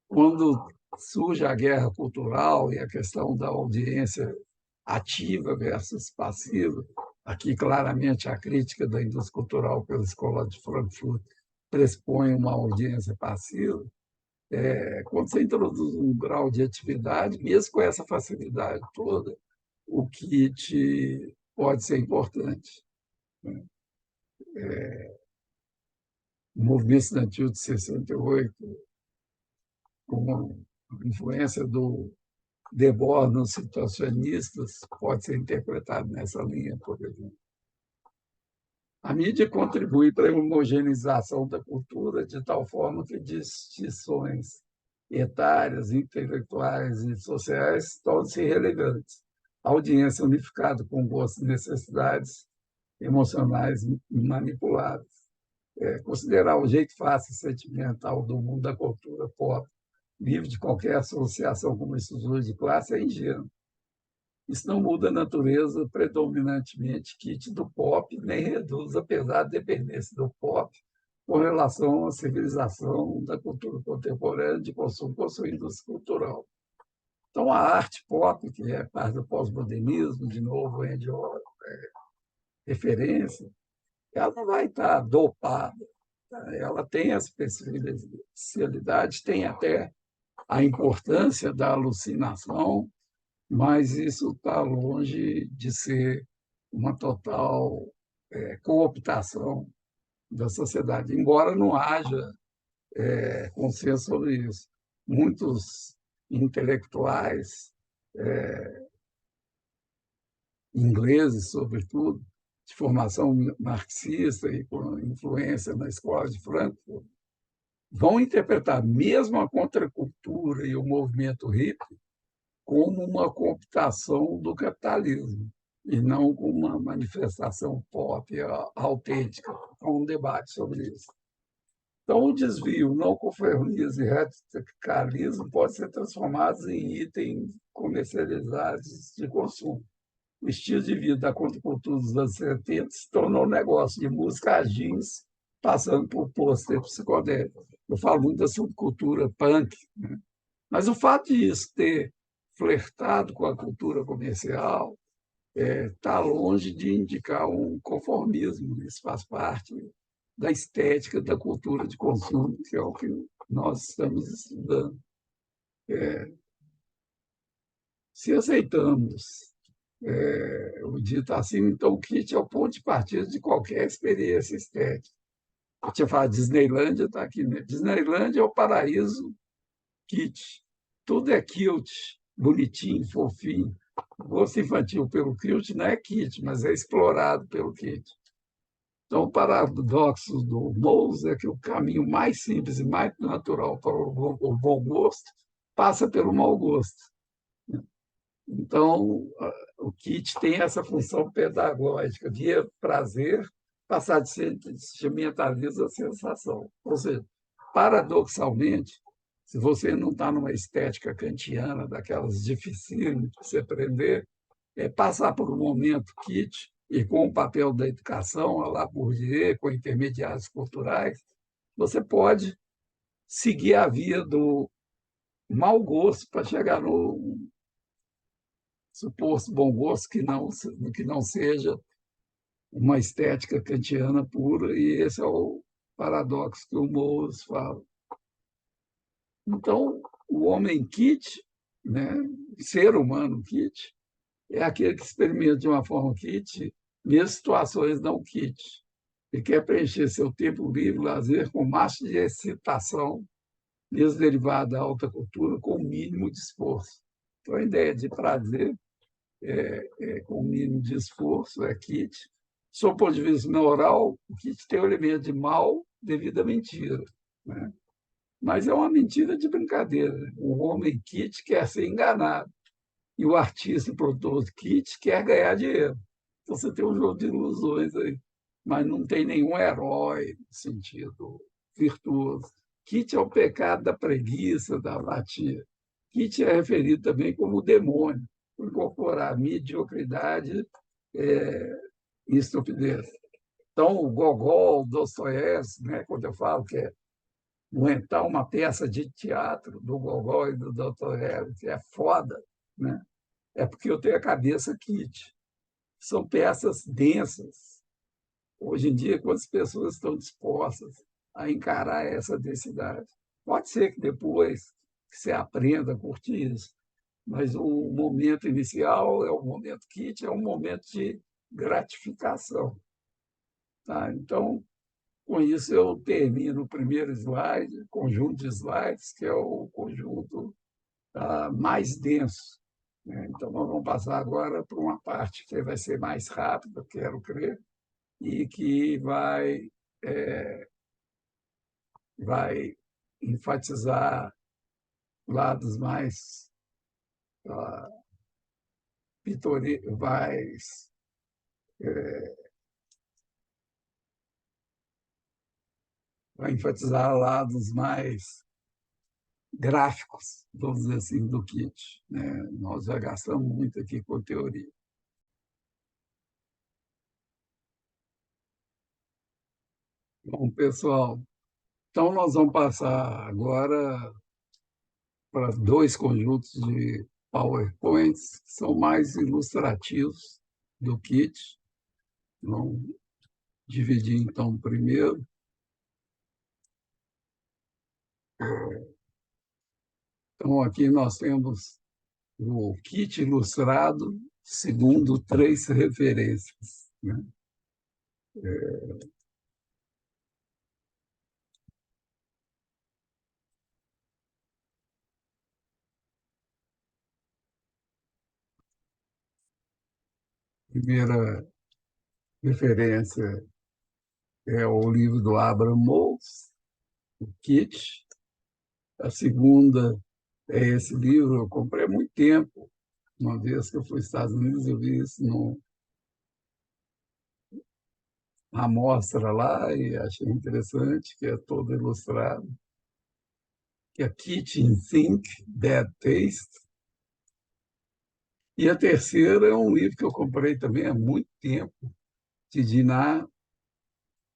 quando surge a guerra cultural e a questão da audiência ativa versus passiva, aqui claramente a crítica da indústria cultural pela Escola de Frankfurt pressupõe uma audiência passiva, quando você introduz um grau de atividade, mesmo com essa facilidade toda, o kit pode ser importante. O movimento estudantil de 68, com a influência do Debord nos situacionistas, pode ser interpretado nessa linha, por exemplo. A mídia contribui para a homogeneização da cultura de tal forma que distinções etárias, intelectuais e sociais tornam-se irrelevantes. A audiência unificada com gostos e necessidades emocionais manipuladas. Considerar o jeito fácil e sentimental do mundo da cultura pop livre de qualquer associação com uma estrutura de classe é ingênuo. Isso não muda a natureza predominantemente kit do pop, nem reduz, apesar da dependência do pop com relação à civilização da cultura contemporânea de consumo com sua indústria cultural. Então, a arte pop, que é parte do pós-modernismo, de novo, Andy Warhol, referência, ela não vai estar dopada. Ela tem as especialidades, tem até a importância da alucinação, mas isso está longe de ser uma total cooptação da sociedade, embora não haja consenso sobre isso. Muitos intelectuais, ingleses, sobretudo, de formação marxista e com influência na escola de Frankfurt, vão interpretar mesmo a contracultura e o movimento hippie como uma cooptação do capitalismo e não como uma manifestação pop autêntica. Há um debate sobre isso. Então, o desvio, não conformismo e radicalismo podem ser transformados em itens comercializados de consumo. O estilo de vida da contracultura dos anos 70 se tornou um negócio de música jeans, passando por pôster psicodélico. Eu falo muito da subcultura punk, né? Mas o fato de isso ter flertado com a cultura comercial está longe de indicar um conformismo. Isso faz parte da estética da cultura de consumo, que é o que nós estamos estudando. Se aceitamos o dito assim, então o kit é o ponto de partida de qualquer experiência estética. Eu tinha falado Disneylândia, está aqui, né? Disneylândia é o paraíso kit. Tudo é cute, bonitinho, fofinho. O gosto infantil pelo cute não é kit, mas é explorado pelo kit. Então, o paradoxo do Mose é que o caminho mais simples e mais natural para o bom gosto passa pelo mau gosto. Então, o kit tem essa função pedagógica de prazer, passar de sentimentalismo a sensação. Ou seja, paradoxalmente, se você não está numa estética kantiana, daquelas dificílimas de você aprender, passar por um momento kit e com o papel da educação, a lá Bourdieu, com intermediários culturais, você pode seguir a via do mau gosto para chegar no suposto bom gosto, que não seja uma estética kantiana pura, e esse é o paradoxo que o Mose fala. Então, o homem kit, né, ser humano kit, é aquele que experimenta de uma forma kit, mesmo situações não kit. Ele quer preencher seu tempo livre, lazer, com máximo de excitação, mesmo derivado da alta cultura, com o mínimo de esforço. Então, a ideia de prazer com o mínimo de esforço é kit. Sob o ponto de vista moral, o kit tem o elemento de mal devido à mentira, né? Mas é uma mentira de brincadeira. O homem kit quer ser enganado e o artista e produtor kit quer ganhar dinheiro. Então você tem um jogo de ilusões aí, mas não tem nenhum herói no sentido virtuoso. Kit é o pecado da preguiça, da apatia. Kit é referido também como o demônio, por incorporar mediocridade e estupidez. Então, o Gogol, Dostoiévski, né, quando eu falo que é montar uma peça de teatro do Gogol e do Dostoiévski é foda, né? É porque eu tenho a cabeça kit. São peças densas. Hoje em dia, quantas pessoas estão dispostas a encarar essa densidade? Pode ser que depois que você aprenda a curtir isso, mas o momento inicial é o momento kit, é um momento de gratificação. Tá? Então, com isso, eu termino o primeiro slide, conjunto de slides, que é o conjunto mais denso, né? Então, nós vamos passar agora para uma parte que vai ser mais rápida, quero crer, e que vai enfatizar lados mais mais vai enfatizar lados mais gráficos, vamos dizer assim, do kit, né? Nós já gastamos muito aqui com teoria. Bom, pessoal, então nós vamos passar agora para dois conjuntos de PowerPoints que são mais ilustrativos do kit. Vamos dividir, então, primeiro. Então, aqui nós temos o kit ilustrado segundo três referências, né? Primeira referência é o livro do Abraham Moles, o Kit. A segunda é esse livro, eu comprei há muito tempo. Uma vez que eu fui aos Estados Unidos, eu vi isso numa amostra lá e achei interessante, que é todo ilustrado, que é Kitchen Think, Bad Taste. E a terceira é um livro que eu comprei também há muito tempo, de Diná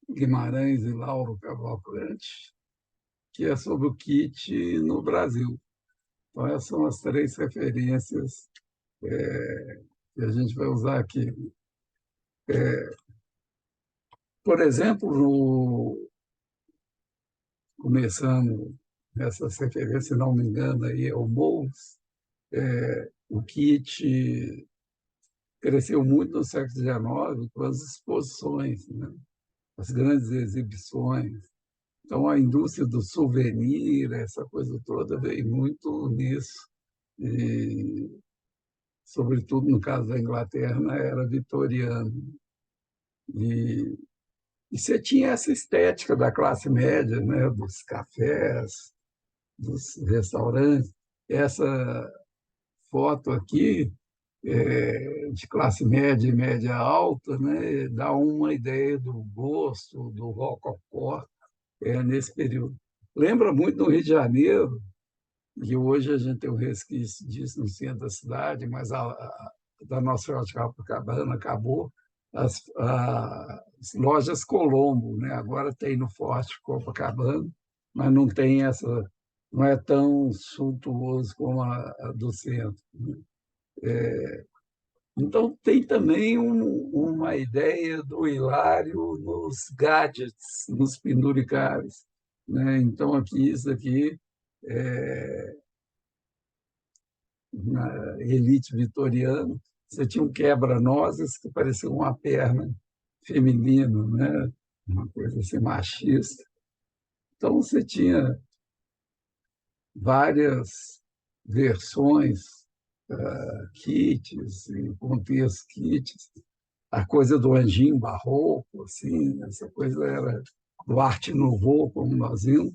Guimarães e Lauro Cavalcante, que é sobre o kit no Brasil. Então, essas são as três referências que a gente vai usar aqui. Por exemplo, começando essas referências, se não me engano, aí é o Moles, o kit cresceu muito no século XIX com as exposições, né? As grandes exibições. Então, a indústria do souvenir, essa coisa toda, veio muito nisso. E, sobretudo no caso da Inglaterra, na era vitoriana. E, e você tinha essa estética da classe média, né? Dos cafés, dos restaurantes. Essa foto aqui, de classe média e média alta, né? Dá uma ideia do gosto do rococó nesse período. Lembra muito no Rio de Janeiro, e hoje a gente tem um resquício disso no centro da cidade, mas da nossa Shopping Copacabana acabou, as lojas Colombo, né? Agora tem no Forte Copacabana, mas não tem essa, não é tão suntuoso como a do centro, né? Então, tem também uma ideia do hilário nos gadgets, nos penduricários, né? Então, aqui, isso aqui, na elite vitoriana, você tinha um quebra-nozes que parecia uma perna feminina, né? Uma coisa assim machista. Então, você tinha várias versões, kits, e contextos kits. A coisa do anjinho barroco, assim, essa coisa era do arte nouveau, como nós vimos,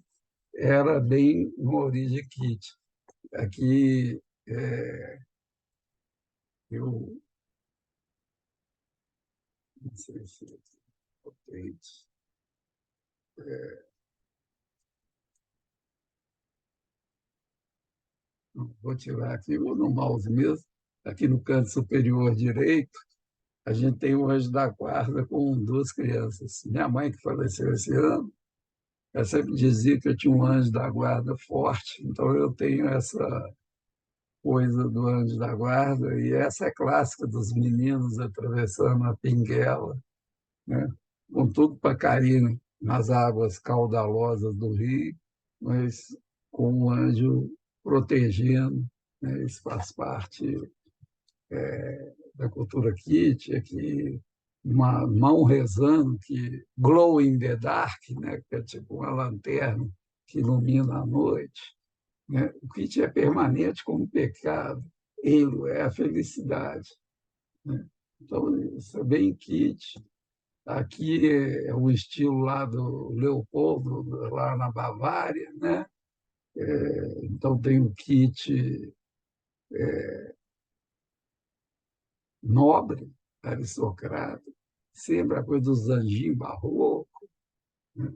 era bem uma origem kit. Aqui, eu não sei se vou tirar aqui, ou no mouse mesmo, aqui no canto superior direito, a gente tem o anjo da guarda com duas crianças. Minha mãe, que faleceu esse ano, ela sempre dizia que eu tinha um anjo da guarda forte, então eu tenho essa coisa do anjo da guarda, e essa é clássica dos meninos atravessando a pinguela, né? Com tudo para cair nas águas caudalosas do rio, mas com o anjo protegendo, né? Isso faz parte da cultura kit, aqui uma mão rezando, que glow in the dark, né? Que é tipo uma lanterna que ilumina a noite, né? O kit é permanente como pecado, ele é a felicidade, né? Então, isso é bem kit. Aqui é o estilo lá do Leopoldo, lá na Bavária, né? Então, tem o kit nobre, aristocrata, sempre a coisa dos anjinhos barroco, né?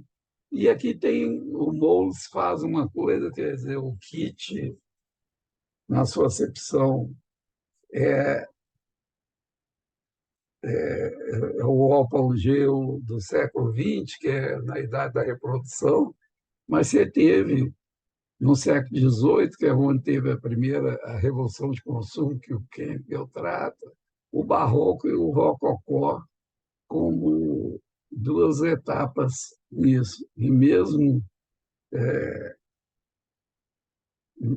E aqui tem, o Moles faz uma coisa, quer dizer, o kit, na sua acepção, é, é o apogeu do século XX, que é na idade da reprodução, mas você teve, no século XVIII, que é onde teve a primeira a revolução de consumo, que o Campbell trata, o Barroco e o Rococó como duas etapas nisso. E mesmo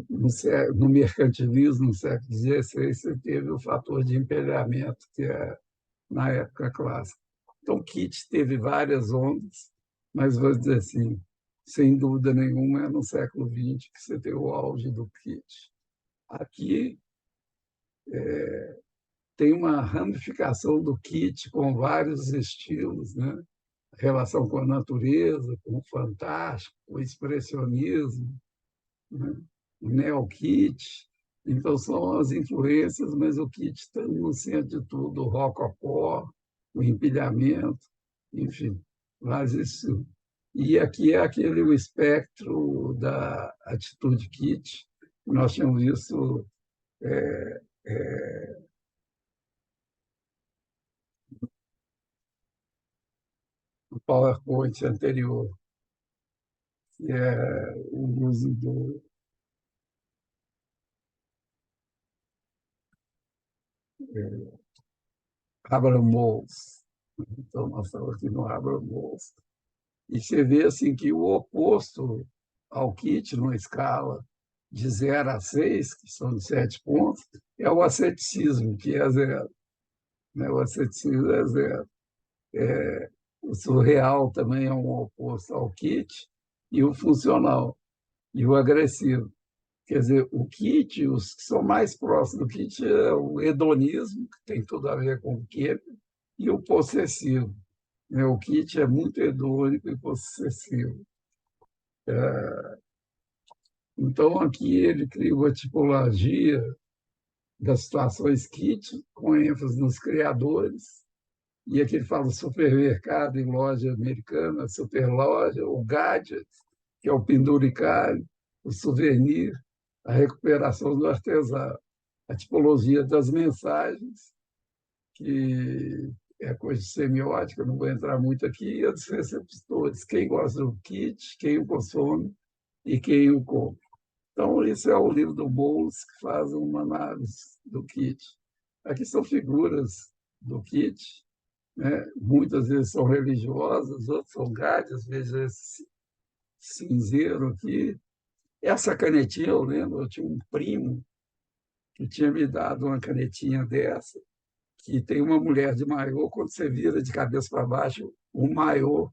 no mercantilismo, no século XVI, você teve o fator de empelhamento, que é na época clássica. Então, Keats teve várias ondas, mas vou dizer assim, sem dúvida nenhuma, é no século XX que você tem o auge do Keats. Aqui, tem uma ramificação do kit com vários estilos, né? Relação com a natureza, com o fantástico, o expressionismo, né? O neo-kit. Então, são as influências, mas o kit está no centro de tudo, o rococó, o empilhamento, enfim, mas isso. E aqui é aquele o espectro da atitude kit. Nós tínhamos visto é, é, no PowerPoint anterior, que é o uso do Abraham Moles. Então, nós estamos aqui no Abraham Moles. E você vê assim, que o oposto ao kit, numa escala de 0 a 6, que são de 7 pontos, é o asceticismo, que é 0. Né? O asceticismo é 0. O surreal também é um oposto ao kit, e o funcional, e o agressivo. Quer dizer, o kit, os que são mais próximos do kit é o hedonismo, que tem tudo a ver com o kit, e o possessivo. Né? O kit é muito hedônico e possessivo. Então, aqui ele cria uma tipologia das situações kit, com ênfase nos criadores, e aqui ele fala supermercado e loja americana, superloja, o gadget, que é o penduricalho, o souvenir, a recuperação do artesão, a tipologia das mensagens, que é coisa de semiótica, não vou entrar muito aqui, e a dos receptores, quem gosta do kit, quem o consome e quem o compra. Então, esse é o livro do Bowles, que faz uma análise do kit. Aqui são figuras do kit, né? Muitas vezes são religiosas, outras são gádias, veja esse cinzeiro aqui. Essa canetinha, eu lembro, eu tinha um primo que tinha me dado uma canetinha dessa, que tem uma mulher de maiô, quando você vira de cabeça para baixo, o maiô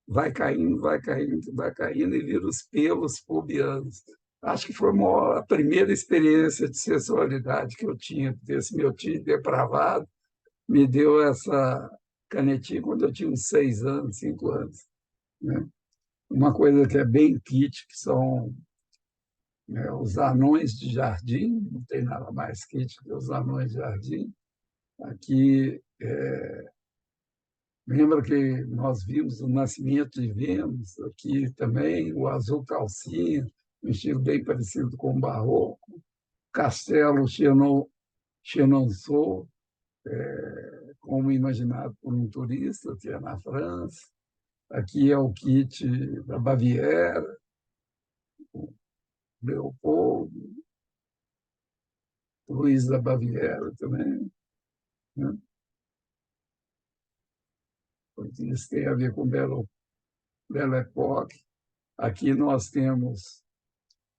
vai caindo, vai caindo, vai caindo e vira os pelos pubianos. Acho que foi a primeira experiência de sexualidade que eu tinha, desse meu tio depravado, me deu essa canetinha quando eu tinha uns 6 anos, 5 anos. Né? Uma coisa que é bem kit, que são, né, os anões de jardim, não tem nada mais kit que os anões de jardim. Aqui, lembra que nós vimos o nascimento de Vênus, aqui também, o azul calcinha, um estilo bem parecido com o barroco, Castelo Chenonceau, como imaginado por um turista, que é na França. Aqui é o kit da Baviera, Leopoldo, Luiz da Baviera também. Né? Porque isso tem a ver com Belle Époque. Aqui nós temos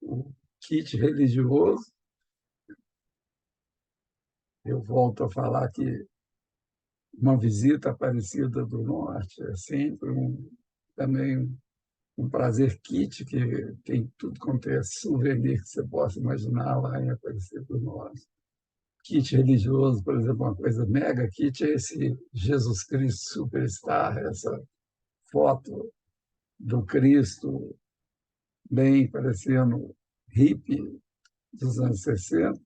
o kit religioso. Eu volto a falar que uma visita à Aparecida do Norte é sempre também um prazer kit, que tem tudo quanto é souvenir que você possa imaginar lá em Aparecida do Norte. Kit religioso, por exemplo, uma coisa mega kit é esse Jesus Cristo Superstar, essa foto do Cristo bem parecendo hippie dos anos 60,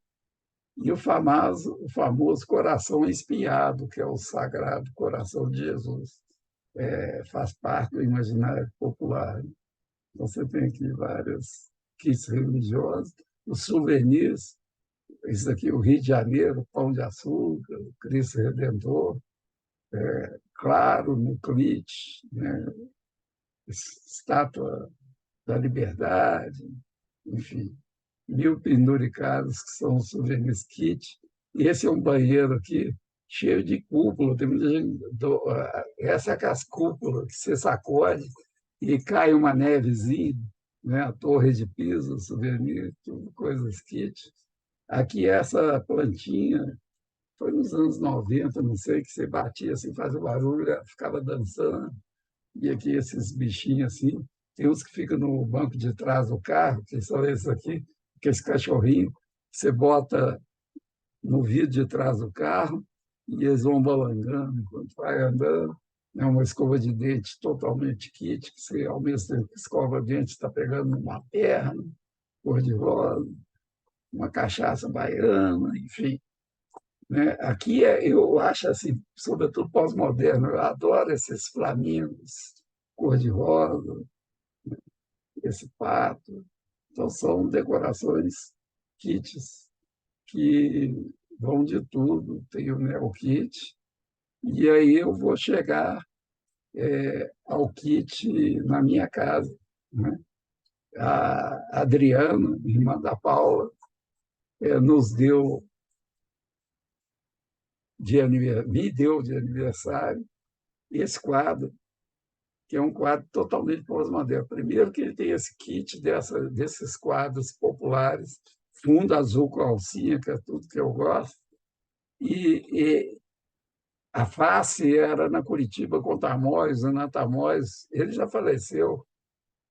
e o famoso coração espinhado, que é o Sagrado Coração de Jesus. Faz parte do imaginário popular. Então, você tem aqui vários kits religiosos, os souvenirs, isso aqui, o Rio de Janeiro, Pão de Açúcar, o Cristo Redentor, claro, no Clit, né? Estátua da Liberdade, enfim, 1000 penduricados, que são os souvenirs kit. E esse é um banheiro aqui cheio de cúpula. Tem muita gente, essa é aquelas cúpulas que você sacode e cai uma nevezinha, né? A torre de Pisa, souvenir, tudo coisas kit. Aqui essa plantinha foi nos anos 90, não sei, que você batia assim, fazia barulho, ela ficava dançando. E aqui esses bichinhos assim, tem uns que ficam no banco de trás do carro, que são esses aqui, aqueles cachorrinhos, você bota no vidro de trás do carro, e eles vão balangando enquanto vai andando. É uma escova de dente totalmente kit, que você, ao mesmo tempo que escova o dente, está pegando uma perna cor-de-rosa, uma cachaça baiana, enfim. Né? Aqui eu acho, assim, sobretudo pós-moderno, eu adoro esses flamingos cor-de-rosa, esse pato. Então, são decorações kits que vão de tudo. Tem o Neo Kit, e aí eu vou chegar ao kit na minha casa. Né? A Adriana, irmã da Paula, nos deu me deu de aniversário esse quadro, que é um quadro totalmente pós-moderno. Primeiro que ele tem esse kit desses quadros populares, fundo azul com alcinha, que é tudo que eu gosto, e a face era na Curitiba com Tamóis, Ana Tamóis, ele já faleceu.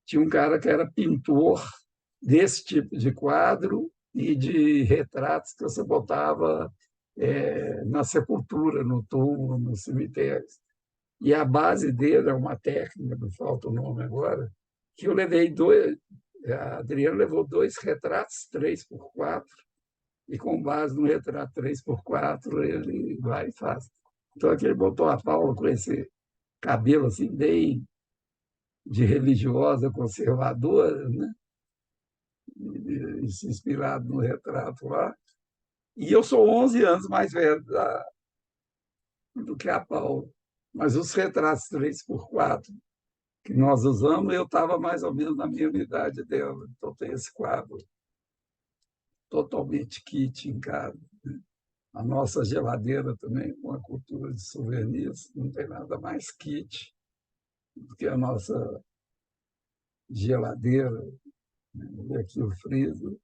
Tinha um cara que era pintor desse tipo de quadro e de retratos que você botava na sepultura, no túmulo, no cemitério. E a base dele é uma técnica, não falta o nome agora, que eu levei dois, a Adriana levou dois retratos 3x4, e com base no retrato 3x4 ele vai e faz. Então aqui ele botou a Paula com esse cabelo assim bem de religiosa conservadora, né? E inspirado no retrato lá. E eu sou 11 anos mais velho do que a Paula. Mas os retratos 3x4 que nós usamos, eu estava mais ou menos na mesma idade dela. Então tem esse quadro totalmente kit em casa. Né? A nossa geladeira também, com a cultura de souvenirs, não tem nada mais kit do que a nossa geladeira, né? E aqui o freezer.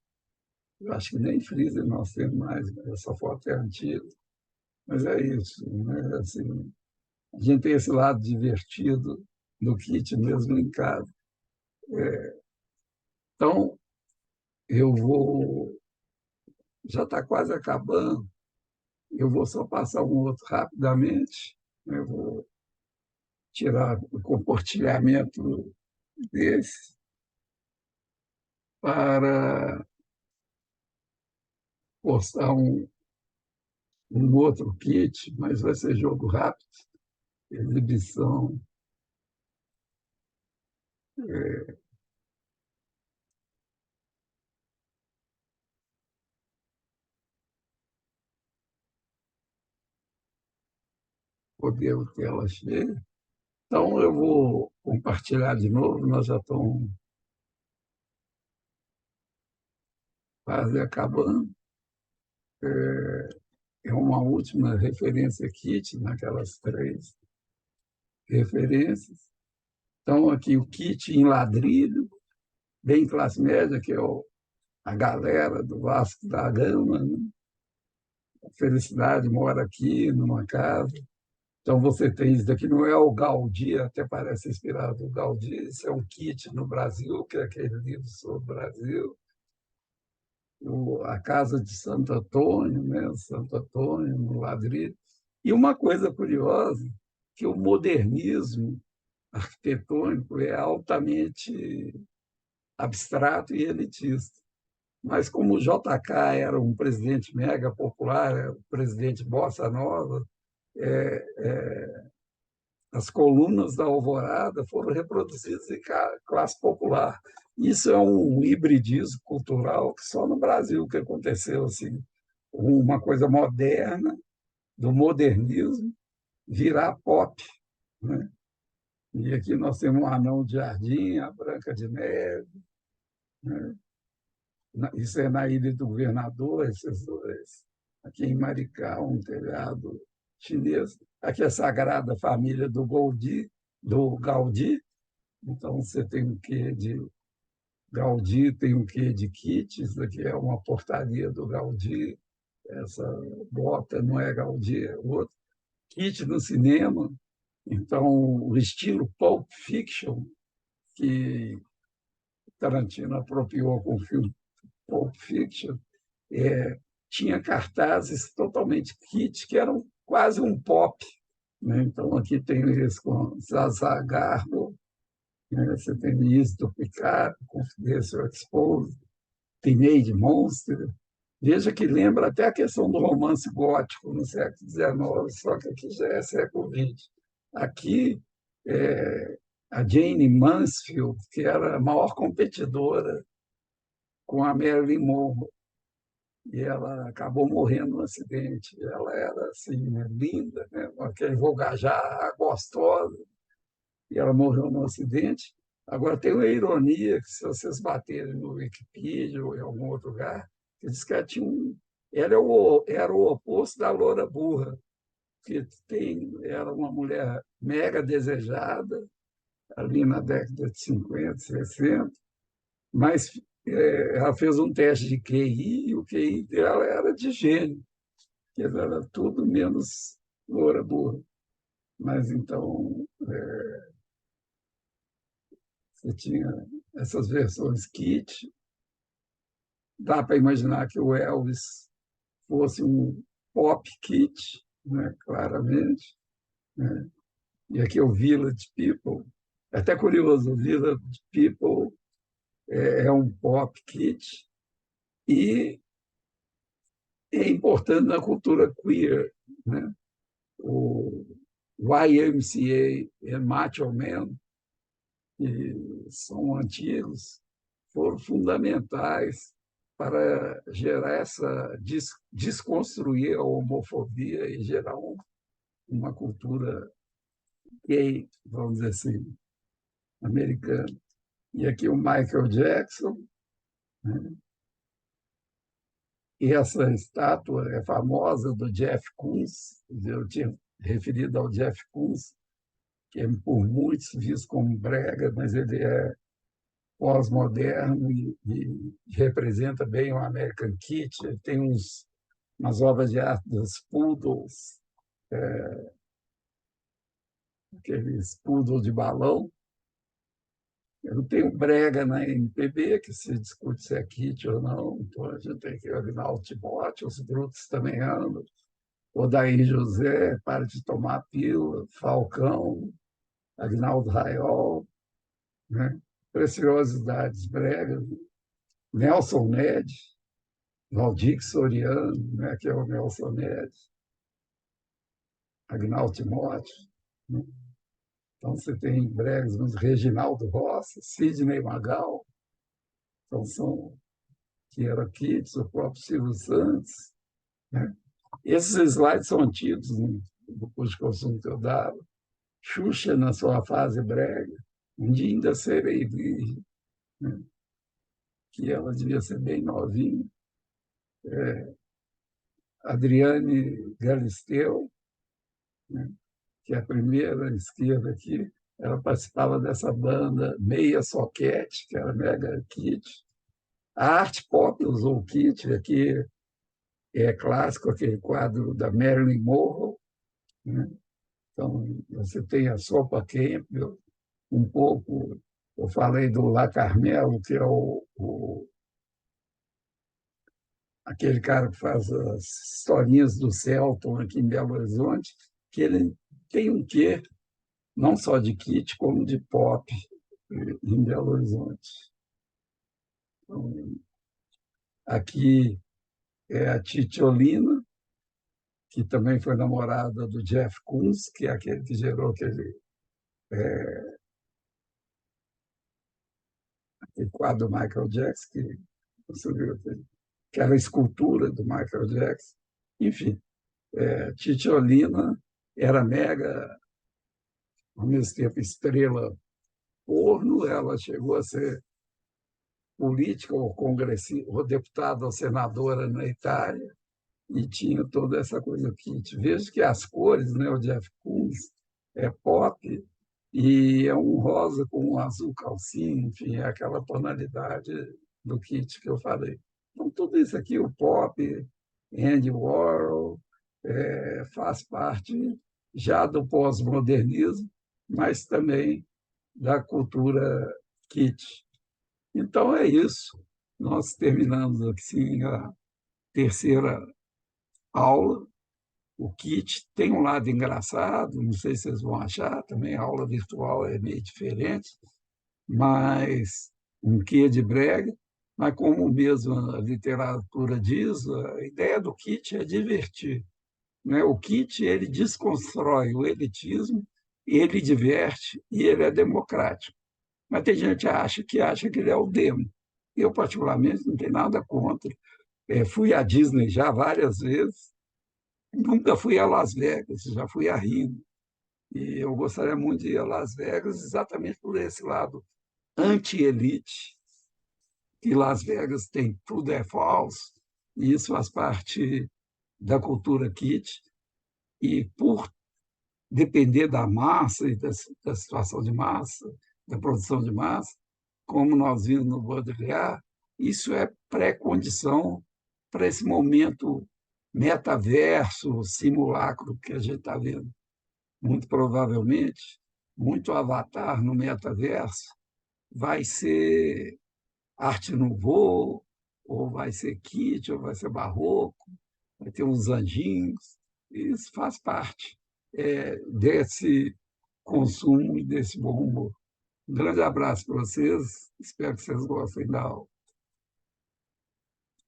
Eu acho que nem freezer nós temos mais, essa foto é antiga. Mas é isso, né? Assim, a gente tem esse lado divertido do kit mesmo em casa. Então, eu vou, já está quase acabando, eu vou só passar um outro rapidamente, né? Eu vou tirar o compartilhamento desse para postar um outro kit, mas vai ser jogo rápido, exibição. É, poder tela cheia. Então, eu vou compartilhar de novo, nós já estamos quase acabando. É uma última referência kit naquelas três referências. Então, aqui o kit em ladrilho, bem classe média, que é a galera do Vasco da Gama. Né? A Felicidade mora aqui, numa casa. Então, você tem isso daqui, não é o Gaudí, até parece inspirado no Gaudí, isso é um kit no Brasil, que é aquele livro sobre o Brasil. A Casa de Santo Antônio, né? Santo Antônio, no ladrilho. E uma coisa curiosa, que o modernismo arquitetônico é altamente abstrato e elitista. Mas como o JK era um presidente mega popular, o presidente Bossa Nova, é, é, as colunas da Alvorada foram reproduzidas em classe popular. Isso é um hibridismo cultural que só no Brasil que aconteceu assim, uma coisa moderna do modernismo virar pop, né? E aqui nós temos um Anão de Jardim, a Branca de Neve, né? Isso é na Ilha do Governador, esses dois. Aqui em Maricá, um telhado chinês. Aqui é a Sagrada Família do Gaudí. Então, você tem um quê de Gaudí, tem um quê de Kitsch. Isso aqui é uma portaria do Gaudí. Essa bota não é Gaudí, é outro. Kitsch no cinema. Então, o estilo Pulp Fiction, que Tarantino apropriou com o filme Pulp Fiction, tinha cartazes totalmente kit, que eram quase um pop, né? Então, aqui tem esse com Zazá Garbo, né? Você tem Miss do Picard, Confidential Exposed, Teenage Monster. Veja que lembra até a questão do romance gótico no século XIX, só que aqui já é século XX. Aqui, a Jane Mansfield, que era a maior competidora com a Marilyn Monroe, e ela acabou morrendo no acidente. Ela era assim, né, linda, né, com aquele vogajar gostosa, e ela morreu no acidente. Agora, tem uma ironia que, se vocês baterem no Wikipedia ou em algum outro lugar, que diz que ela, era o oposto da loura burra, que era uma mulher mega desejada, ali na década de 50, 60, mas ela fez um teste de QI e o QI dela era de gênio, que era tudo menos loura burra. Mas então você tinha essas versões kit. Dá para imaginar que o Elvis fosse um pop kit, né, claramente, né? E aqui o Village People. É até curioso, o Village People é um pop kit e é importante na cultura queer, né? O YMCA e Macho Man, que são antigos, foram fundamentais para gerar desconstruir a homofobia e gerar uma cultura gay, vamos dizer assim, americana. E aqui o Michael Jackson, né? E essa estátua é famosa do Jeff Koons, eu tinha referido ao Jeff Koons, que é por muitos visto como brega, mas ele é pós-moderno e representa bem o American Kitty. Ele tem umas obras de arte dos poodles, aqueles poodles de balão. Eu não tenho brega na MPB, que se discute se é kit ou não, então a gente tem que olhar o Timóteo, os brutos também andam. Odair José, Para de Tomar Pílula, Falcão, Agnaldo Raiol, né? Preciosidades bregas, Nelson Ned, Valdir Soriano, né? Que é o Nelson Ned, Agnaldo Timóteo, né? Então você tem bregas, mas Reginaldo Rossi, Sidney Magal, então que era Kids, o próprio Silvio Santos, né? Esses slides são antigos, né? Do curso de consumo que eu dava. Xuxa, na sua fase brega, um dia ainda serei virgem, né? Que ela devia ser bem novinha. Adriane Galisteu, né? Que é a primeira esquerda aqui, ela participava dessa banda Meia Soquete, que era mega kit. A arte pop usou o kit, aqui é clássico, aquele quadro da Marilyn Monroe, né? Então, você tem a Sopa Campbell, um pouco, eu falei do La Carmelo, que é aquele cara que faz as historinhas do Celton aqui em Belo Horizonte, que ele tem um quê, não só de kit, como de pop em Belo Horizonte. Então, aqui é a Titiolina, que também foi namorada do Jeff Koons, que é aquele que gerou aquele quadro do Michael Jackson, que você viu, aquela escultura do Michael Jackson. Enfim, Titiolina era mega, ao mesmo tempo, estrela porno. Ela chegou a ser política ou congressista, ou deputada ou senadora na Itália, e tinha toda essa coisa kit. Vejo que as cores, né, o Jeff Koons é pop e é um rosa com um azul calcinha, enfim, é aquela tonalidade do kit que eu falei. Então, tudo isso aqui, o pop, Andy Warhol, faz parte já do pós-modernismo, mas também da cultura kit. Então, é isso. Nós terminamos assim terceira aula. O kit tem um lado engraçado, não sei se vocês vão achar, também a aula virtual é meio diferente, mas um quê de brega, mas como mesmo a literatura diz, a ideia do kit é divertir, né? O kit ele desconstrói o elitismo, ele diverte e ele é democrático. Mas tem gente que acha que ele é o demo. Eu, particularmente, não tenho nada contra. Fui à Disney já várias vezes, nunca fui a Las Vegas, já fui a Rio. E eu gostaria muito de ir a Las Vegas exatamente por esse lado anti-elite, que Las Vegas tem tudo é falso, e isso faz parte da cultura kit. E por depender da massa e da situação de massa, da produção de massa, como nós vimos no Baudrillard, isso é pré-condição para esse momento metaverso, simulacro que a gente está vendo. Muito provavelmente, muito avatar no metaverso vai ser arte nouveau, ou vai ser kit, ou vai ser barroco, vai ter uns anjinhos. Isso faz parte desse consumo e desse bom humor. Um grande abraço para vocês, espero que vocês gostem da aula.